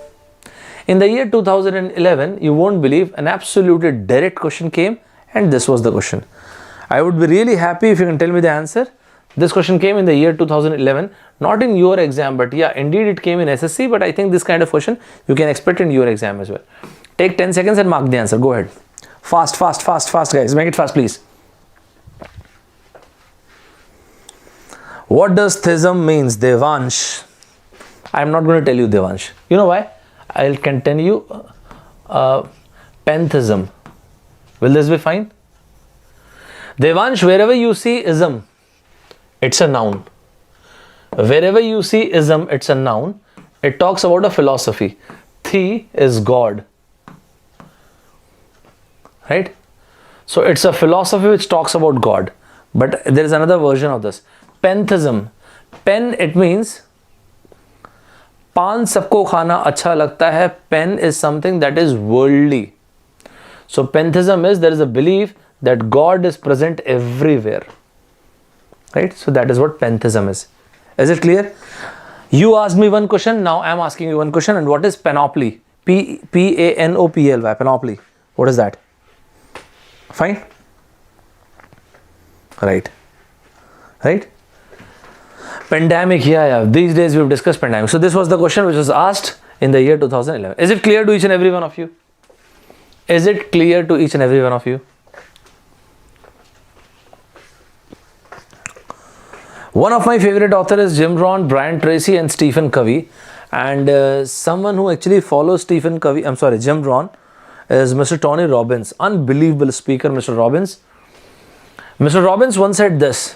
S1: In the year 2011, you won't believe, an absolutely direct question came, and this was the question. I would be really happy if you can tell me the answer. This question came in the year 2011, not in your exam, but yeah, indeed it came in SSC, but I think this kind of question you can expect in your exam as well. Take 10 seconds and mark the answer. Go ahead. Fast, guys. Make it fast, please. What does theism means, Devansh? I'm not going to tell you, Devansh. You know why? I'll continue pantheism. Will this be fine? Devansh, wherever you see ism, it's a noun. Wherever you see ism, it's a noun. It talks about a philosophy. The is God. Right? So it's a philosophy which talks about God. But there is another version of this. Pantheism. Pen, it means पान सबको खाना अच्छा लगता है. Pen is something that is worldly. So pantheism is, there is a belief that God is present everywhere. Right? So that is what pantheism is. Is it clear? You asked me one question, now I am asking you one question. And what is panoply? P-A-N-O-P-L-Y, panoply. What is that? Fine? Right. right? Pandemic, yeah. These days we've discussed pandemic. So this was the question which was asked in the year 2011. Is it clear to each and every one of you? Is it clear to each and every one of you? One of my favorite authors is Jim Rohn, Brian Tracy and Stephen Covey. And someone who actually follows Jim Rohn is Mr. Tony Robbins. Unbelievable speaker, Mr. Robbins. Mr. Robbins once said this: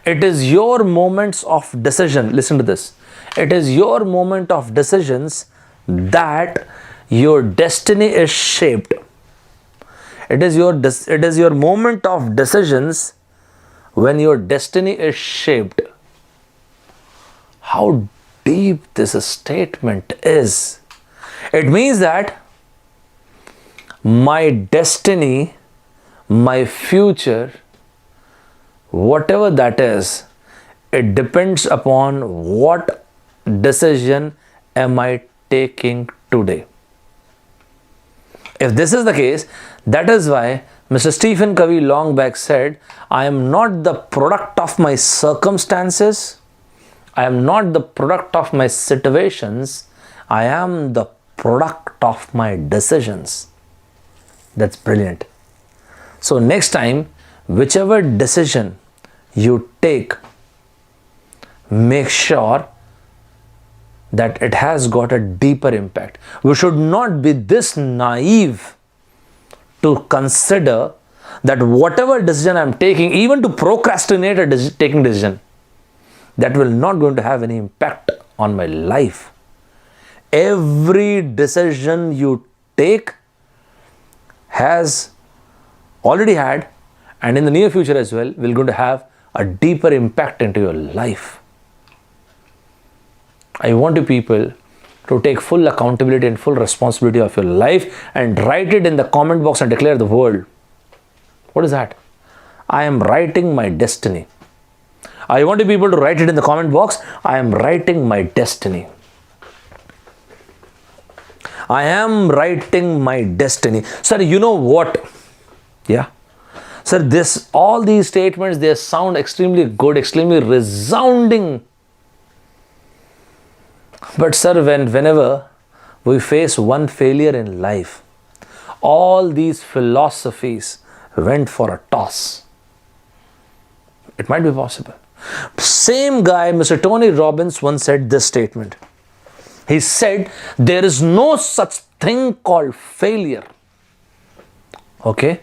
S1: it is your moments of decision. Listen to this. It is your moment of decisions that your destiny is shaped. It is your moment of decisions when your destiny is shaped. How deep this statement is. It means that my destiny, my future, whatever that is, it depends upon what decision am I taking today. If this is the case, that is why Mr. Stephen Covey long back said, I am not the product of my circumstances, I am not the product of my situations, I am the product of my decisions. That's brilliant. So next time, whichever decision you take, make sure that it has got a deeper impact. We should not be this naive to consider that whatever decision I'm taking, even to procrastinate taking decision, that will not going to have any impact on my life. Every decision you take has already had, and in the near future as well, will going to have a deeper impact into your life. I want you people to take full accountability and full responsibility of your life and write it in the comment box and declare the word. What is that? I am writing my destiny. I want you people to write it in the comment box. I am writing my destiny. I am writing my destiny. Sir, you know what? Yeah. Sir, all these statements, they sound extremely good, extremely resounding. But sir, whenever we face one failure in life, all these philosophies went for a toss. It might be possible. Same guy, Mr. Tony Robbins, once said this statement. He said, there is no such thing called failure. Okay?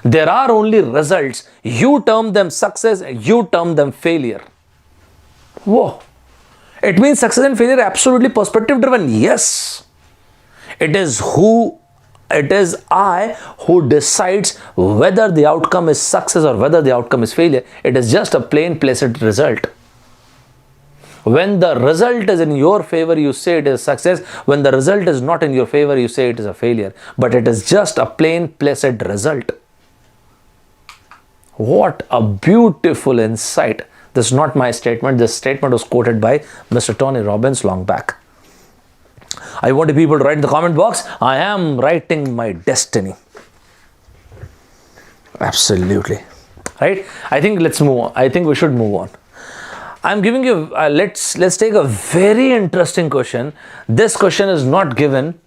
S1: There are only results. You term them success, you term them failure. Whoa. It means success and failure are absolutely perspective driven. Yes. It is I who decides whether the outcome is success or whether the outcome is failure. It is just a plain placid result. When the result is in your favor, you say it is success. When the result is not in your favor, you say it is a failure. But it is just a plain placid result. What a beautiful insight. This is not my statement. This statement was quoted by Mr. Tony Robbins long back. I want people to write in the comment box, I am writing my destiny. Absolutely. Right? I think let's move on. I think we should move on. I'm giving you, let's take a very interesting question. This question is not given.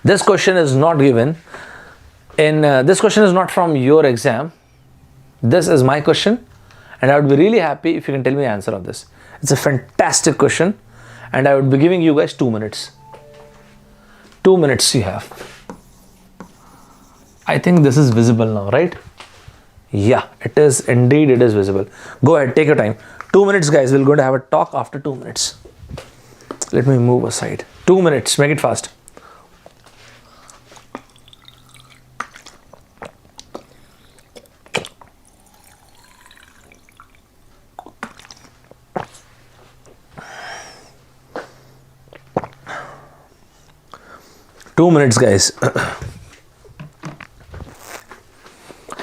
S1: This question is not given. This question is not from your exam. This is my question. And I would be really happy if you can tell me the answer of this. It's a fantastic question. And I would be giving you guys 2 minutes. 2 minutes you have. I think this is visible now, right? Yeah, it is. Indeed, it is visible. Go ahead, take your time. 2 minutes, guys. We're going to have a talk after 2 minutes. Let me move aside. 2 minutes. Make it fast. Two minutes, guys.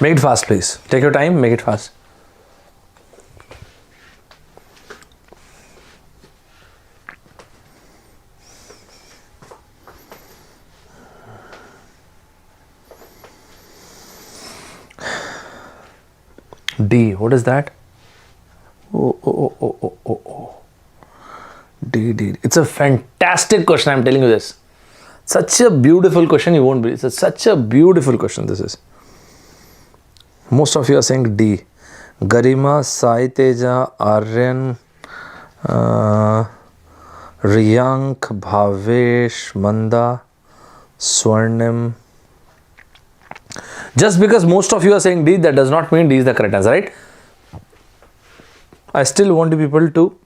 S1: Make it fast, please. Take your time, make it fast. D, what is that? D. It's a fantastic question, I'm telling you this. Such a beautiful question, you won't believe. It's such a beautiful question, this is. Most of you are saying D. Garima, Sai Teja, Aryan, Riyank, Bhavesh, Manda, Swarnim. Just because most of you are saying D, that does not mean D is the correct answer, right? I still want you people to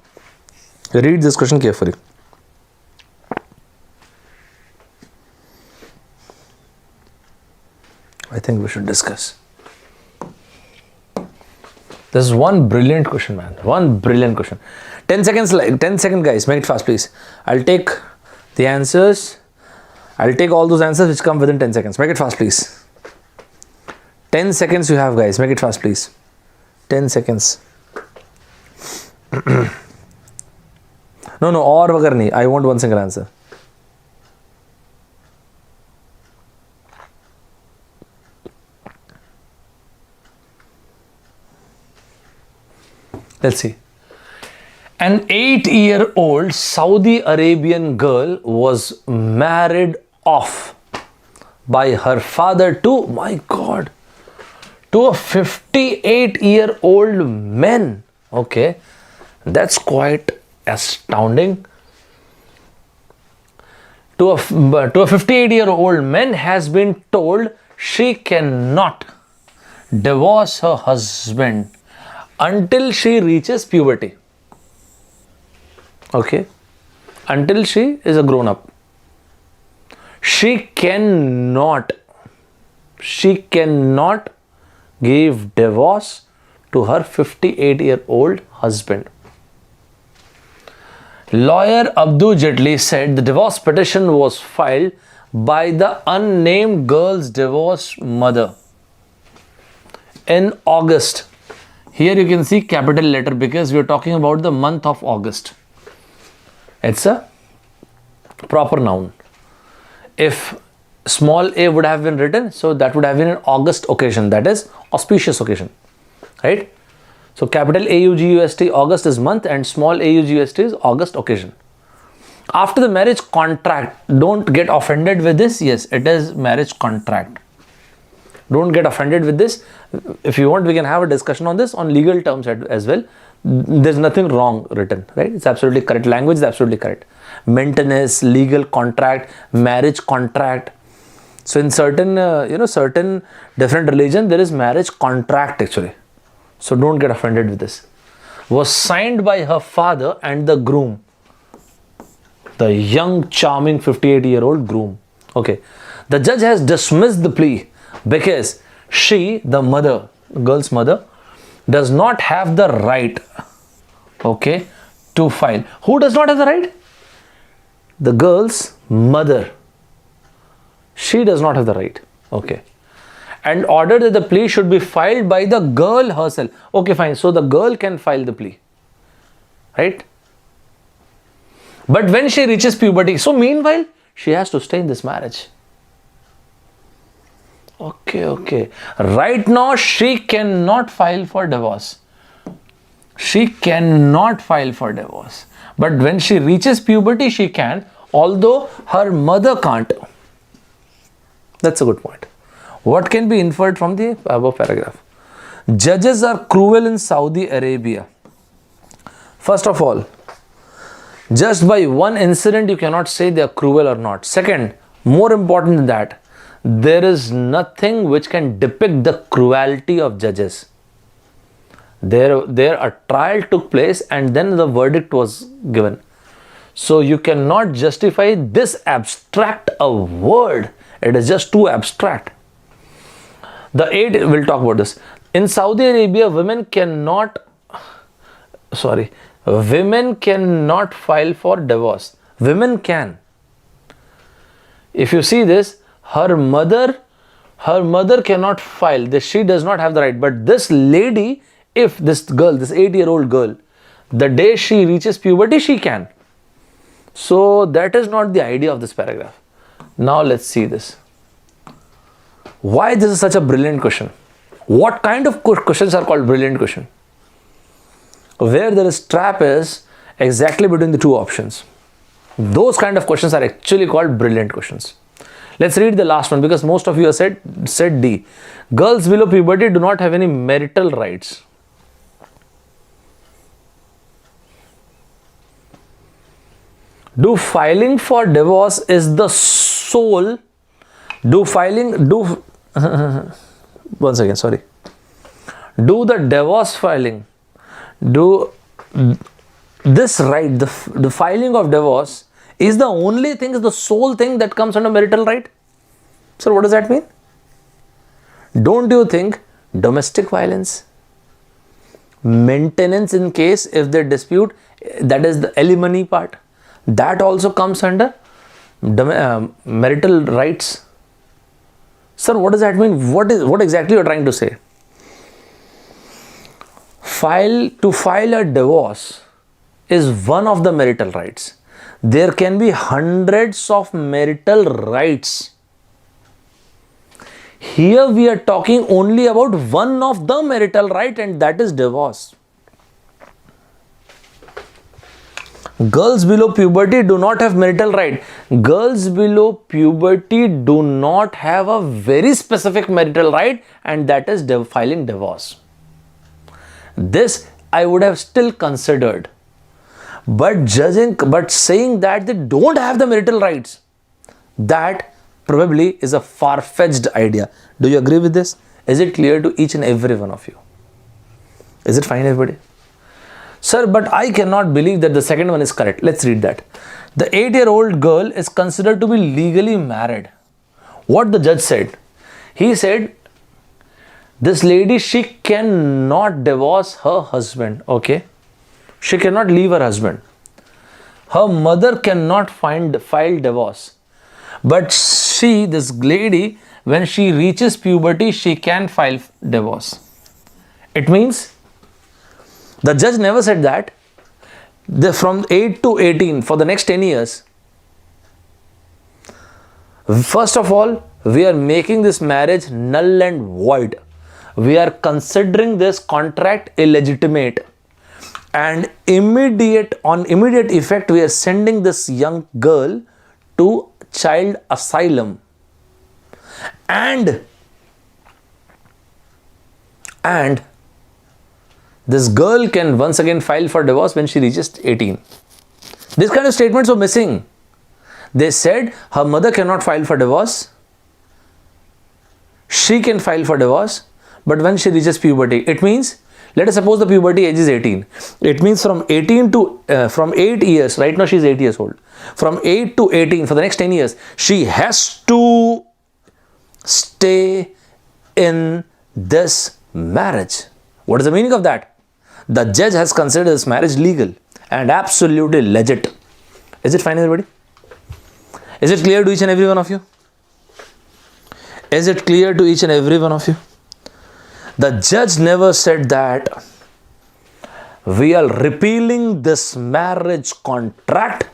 S1: read this question carefully. I think we should discuss. This is one brilliant question, man. One brilliant question. 10 seconds, 10 seconds, guys. Make it fast, please. I'll take the answers. I'll take all those answers which come within 10 seconds. Make it fast, please. 10 seconds you have, guys. Make it fast, please. 10 seconds. No, or vagar nahi. I want one single answer. Let's see. An 8-year-old Saudi Arabian girl was married off by her father to, my God, to a 58-year-old man. Okay, that's quite astounding. To a 58-year-old man has been told she cannot divorce her husband until she reaches puberty. Okay, until she is a grown up. She cannot give divorce to her 58-year-old husband. Lawyer Abdul Jatli said the divorce petition was filed by the unnamed girl's divorced mother in August. Here you can see capital letter because we are talking about the month of August. It's a proper noun. If small a would have been written, so that would have been an August occasion, that is auspicious occasion, right? So capital AUGUST, August is month, and small AUGUST is August occasion. After the marriage contract, don't get offended with this. Yes, it is marriage contract. Don't get offended with this. If you want, we can have a discussion on this on legal terms as well. There's nothing wrong written, right? It's absolutely correct. Language is absolutely correct. Maintenance, legal contract, marriage contract. So in certain, certain different religion, there is marriage contract actually. So don't get offended with this. Was signed by her father and the groom. The young, charming 58-year-old groom. Okay. The judge has dismissed the plea because she, the mother, the girl's mother, does not have the right, okay, to file. Who does not have the right? The girl's mother. She does not have the right, okay. And ordered that the plea should be filed by the girl herself. Okay, fine. So the girl can file the plea, right? But when she reaches puberty, so meanwhile, she has to stay in this marriage. Okay. Right now, she cannot file for divorce. She cannot file for divorce. But when she reaches puberty, she can, although her mother can't. That's a good point. What can be inferred from the above paragraph? Judges are cruel in Saudi Arabia. First of all, just by one incident, you cannot say they are cruel or not. Second, more important than that, there is nothing which can depict the cruelty of judges. There a trial took place and then the verdict was given. So you cannot justify this abstract a word. It is just too abstract. We'll talk about this. In Saudi Arabia, women cannot file for divorce. Women can. If you see this, her mother cannot file this. She does not have the right. But this lady, if this girl, this 8-year-old girl, the day she reaches puberty, she can. So that is not the idea of this paragraph. Now let's see this. Why this is such a brilliant question? What kind of questions are called brilliant question? Where there is trap is exactly between the two options. Those kind of questions are actually called brilliant questions. Let's read the last one, because most of you have said D. Girls below puberty do not have any marital rights. Do filing for divorce is the sole? Once again, sorry. Do the divorce filing, do this right, the filing of divorce is the only thing, is the sole thing that comes under marital right? So what does that mean? Don't you think domestic violence, maintenance in case if they dispute, that is the alimony part, that also comes under marital rights? Sir, what does that mean? What exactly you are trying to say? To file a divorce is one of the marital rights. There can be hundreds of marital rights. Here we are talking only about one of the marital right, and that is divorce. Girls below puberty do not have marital right. Girls below puberty do not have a very specific marital right, and that is filing divorce. This I would have still considered. But saying that they don't have the marital rights, that probably is a far-fetched idea. Do you agree with this? Is it clear to each and every one of you? Is it fine, everybody? Sir, but I cannot believe that the second one is correct. Let's read that. The 8-year-old girl is considered to be legally married. What the judge said? He said, this lady, she cannot divorce her husband. Okay. She cannot leave her husband. Her mother cannot file divorce. But this lady, when she reaches puberty, she can file divorce. It means the judge never said that from 8 to 18 for the next 10 years. First of all, we are making this marriage null and void. We are considering this contract illegitimate, and on immediate effect we are sending this young girl to child asylum, and this girl can once again file for divorce when she reaches 18. These kind of statements were missing. They said her mother cannot file for divorce, she can file for divorce, but when she reaches puberty, it means, let us suppose the puberty age is 18. It means from 8 years, right now she is 8 years old. From 8 to 18, for the next 10 years, she has to stay in this marriage. What is the meaning of that? The judge has considered this marriage legal and absolutely legit. Is it fine, everybody? Is it clear to each and every one of you? Is it clear to each and every one of you? The judge never said that we are repealing this marriage contract.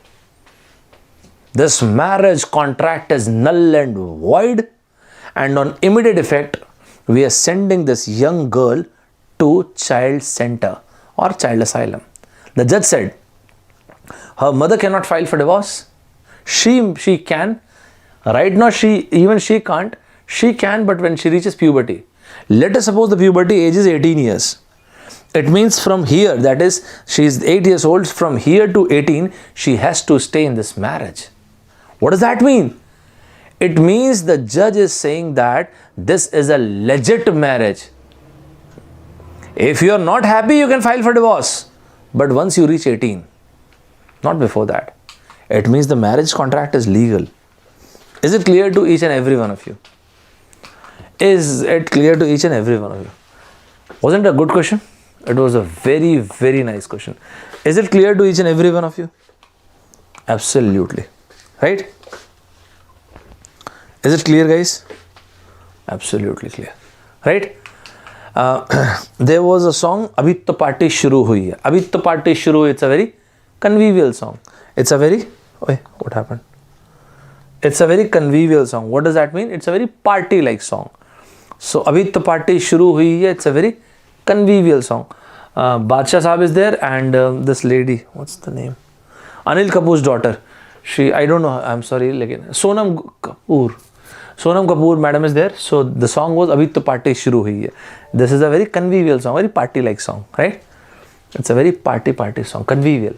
S1: This marriage contract is null and void, and on immediate effect, we are sending this young girl to child center or child asylum. The judge said her mother cannot file for divorce. She can. Right now she can't. She can, but when she reaches puberty, let us suppose the puberty age is 18 years. It means from here, that is, she is 8 years old, from here to 18, she has to stay in this marriage. What does that mean? It means the judge is saying that this is a legit marriage. If you are not happy, you can file for divorce. But once you reach 18, not before that, it means the marriage contract is legal. Is it clear to each and every one of you? Is it clear to each and every one of you? Wasn't it a good question? It was a very, very nice question. Is it clear to each and every one of you? Absolutely. Right? Is it clear, guys? Absolutely clear. Right? There was a song, Abhi to party shuru hui hai. Abhi to party shuru, it's a very convivial song. It's a very, what happened? It's a very convivial song. What does that mean? It's a very party-like song. So, Abhi to party shuru hui hai, it's a very convivial song. Badshah Saab is there, and this lady, what's the name? Anil Kapoor's daughter. I don't know, I'm sorry, Sonam Kapoor. Sonam Kapoor madam is there. So the song was Abhi To Party Shuru Hui Hai. This is a very convivial song, very party like song, right? It's a very party song, convivial,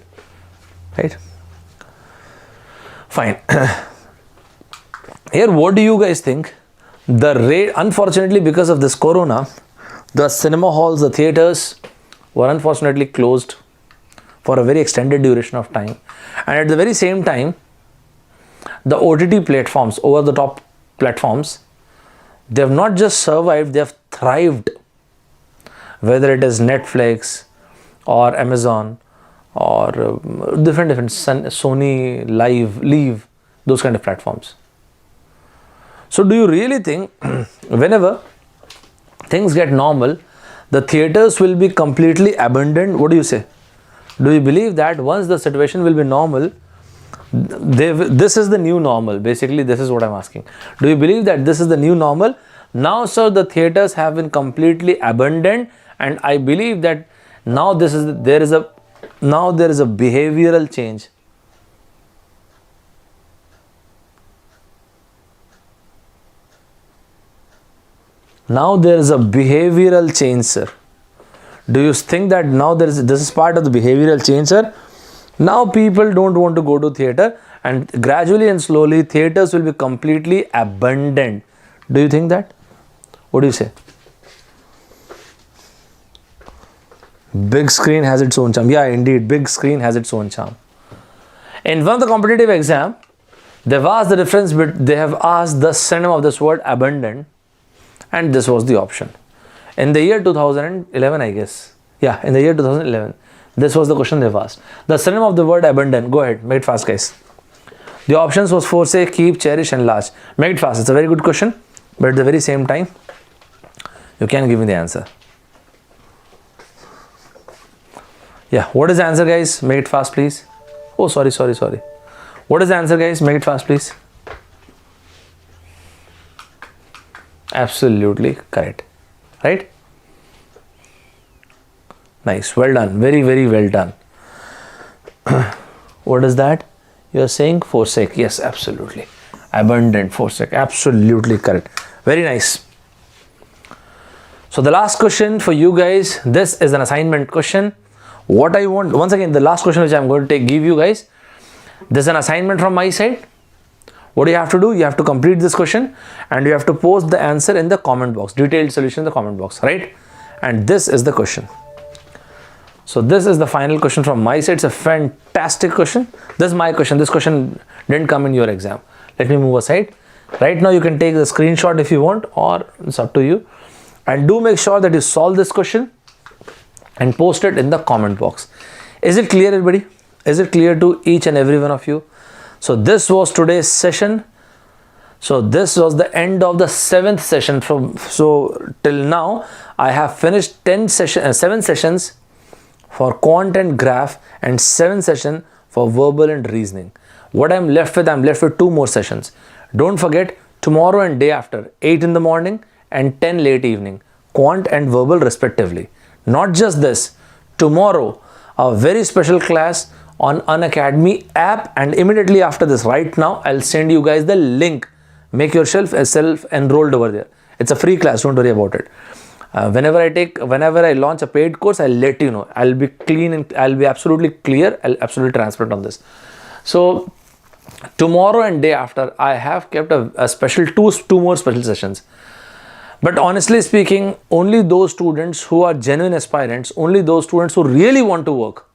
S1: right? Fine. Here, what do you guys think? The rate, unfortunately, because of this corona, the cinema halls, the theaters were unfortunately closed for a very extended duration of time. And at the very same time, the OTT platforms, over the top platforms, they have not just survived, they have thrived. Whether it is Netflix or Amazon or different Sony Live, those kind of platforms. So do you really think whenever things get normal, the theaters will be completely abandoned? What do you say? Do you believe that once the situation will be normal, this is the new normal? Basically, this is what I'm asking. Do you believe that this is the new normal? Now, sir, the theaters have been completely abandoned, and I believe that now there is a behavioral change. Now there is a behavioral change, sir. Do you think that now this is part of the behavioral change, sir? Now people don't want to go to theater, and gradually and slowly theaters will be completely abandoned. Do you think that? What do you say? Big screen has its own charm. Yeah, indeed, big screen has its own charm. In one of the competitive exam, they've asked the difference, but they have asked the synonym of this word abandoned, and this was the option. In the year 2011, I guess. Yeah, in the year 2011, this was the question they've asked. The synonym of the word abandon. Go ahead, make it fast, guys. The options was forsake, keep, cherish, and last. Make it fast. It's a very good question, but at the very same time, you can give me the answer. Yeah, what is the answer, guys? Make it fast, please. Oh, sorry. What is the answer, guys? Make it fast, please. Absolutely correct. Right? Nice. Well done. Very, very well done. What is that? You are saying forsake. Yes, absolutely. Abundant, forsake. Absolutely correct. Very nice. So the last question for you guys, this is an assignment question. What I want, once again, the last question which I'm going to give you guys, this is an assignment from my side. What do you have to do? You have to complete this question and you have to post the answer in the comment box, detailed solution in the comment box, right? And this is the question. So this is the final question from my side. It's a fantastic question. This is my question. This question didn't come in your exam. Let me move aside. Right now you can take the screenshot if you want, or it's up to you. And do make sure that you solve this question and post it in the comment box. Is it clear, everybody? Is it clear to each and every one of you? So this was today's session. So this was the end of the 7th session. So till now I have finished 7 sessions for quant and graph and 7 sessions for verbal and reasoning. What I'm left with 2 more sessions. Don't forget, tomorrow and day after, 8 in the morning and 10 late evening, quant and verbal respectively. Not just this, tomorrow a very special class on Unacademy app, and immediately after this, right now, I'll send you guys the link. Make yourself self-enrolled over there. It's a free class, don't worry about it. Whenever I launch a paid course, I'll let you know. I'll be clean and I'll be absolutely clear, I'll absolutely transparent on this. So tomorrow and day after, I have kept a special two more special sessions. But honestly speaking, only those students who are genuine aspirants, only those students who really want to work,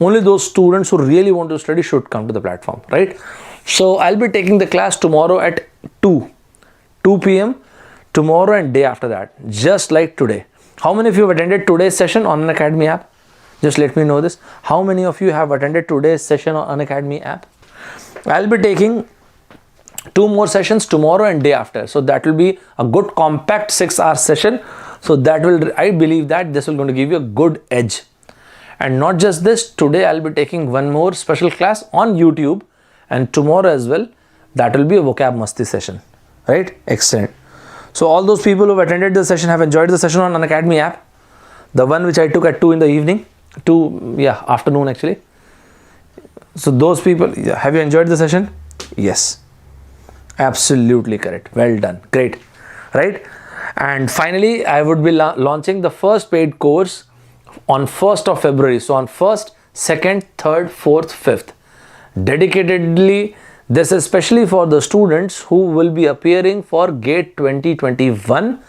S1: only those students who really want to study should come to the platform, right? So I'll be taking the class tomorrow at 2 p.m. tomorrow and day after that, just like today. How many of you have attended today's session on Unacademy app? Just let me know this. How many of you have attended today's session on Unacademy app? I'll be taking 2 more sessions tomorrow and day after. So that will be a good compact 6-hour session. So that will, I believe that this will going to give you a good edge. And not just this, today I'll be taking 1 more special class on YouTube, and tomorrow as well, that will be a vocab masti session, right? Excellent. So all those people who have attended the session have enjoyed the session on Unacademy app. the one which I took at 2 in the evening, afternoon actually. So those people, have you enjoyed the session? Yes, absolutely correct. Well done. Great. Right? And finally, I would be launching the first paid course on 1st of February. So on 1st, 2nd, 3rd, 4th, 5th. Dedicatedly, this is especially for the students who will be appearing for GATE 2021,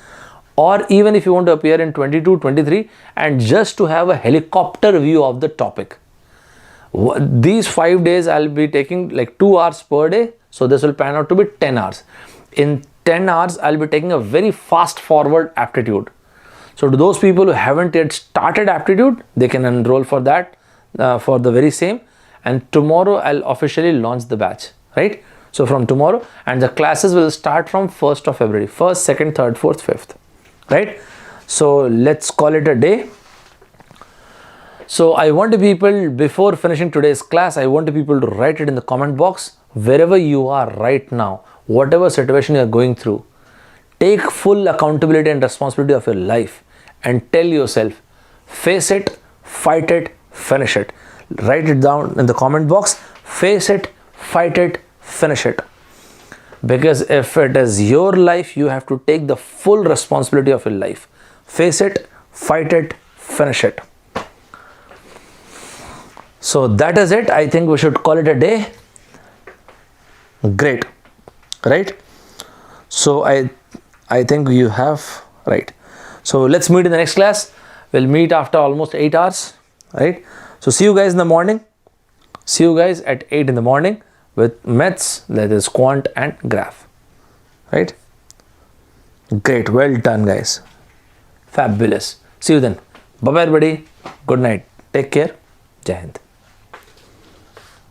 S1: or even if you want to appear in 22, 23, and just to have a helicopter view of the topic. These 5 days I'll be taking like 2 hours per day. So this will pan out to be 10 hours. In 10 hours, I'll be taking a very fast forward aptitude. So to those people who haven't yet started aptitude, they can enroll for that, for the very same. And tomorrow I'll officially launch the batch, right? So from tomorrow, and the classes will start from 1st of February, 1st, 2nd, 3rd, 4th, 5th, right? So let's call it a day. So I want people, before finishing today's class, I want people to write it in the comment box, wherever you are right now, whatever situation you are going through. Take full accountability and responsibility of your life and tell yourself, face it, fight it, finish it. Write it down in the comment box, face it, fight it, finish it. Because if it is your life, you have to take the full responsibility of your life. Face it, fight it, finish it. So that is it. I think we should call it a day. Great, right? So I think you have, right. So let's meet in the next class. We'll meet after almost 8 hours, right? So see you guys in the morning. See you guys at 8 in the morning with maths, that is quant and graph, right? Great, well done guys. Fabulous. See you then. Bye bye everybody. Good night. Take care. Jai Hind.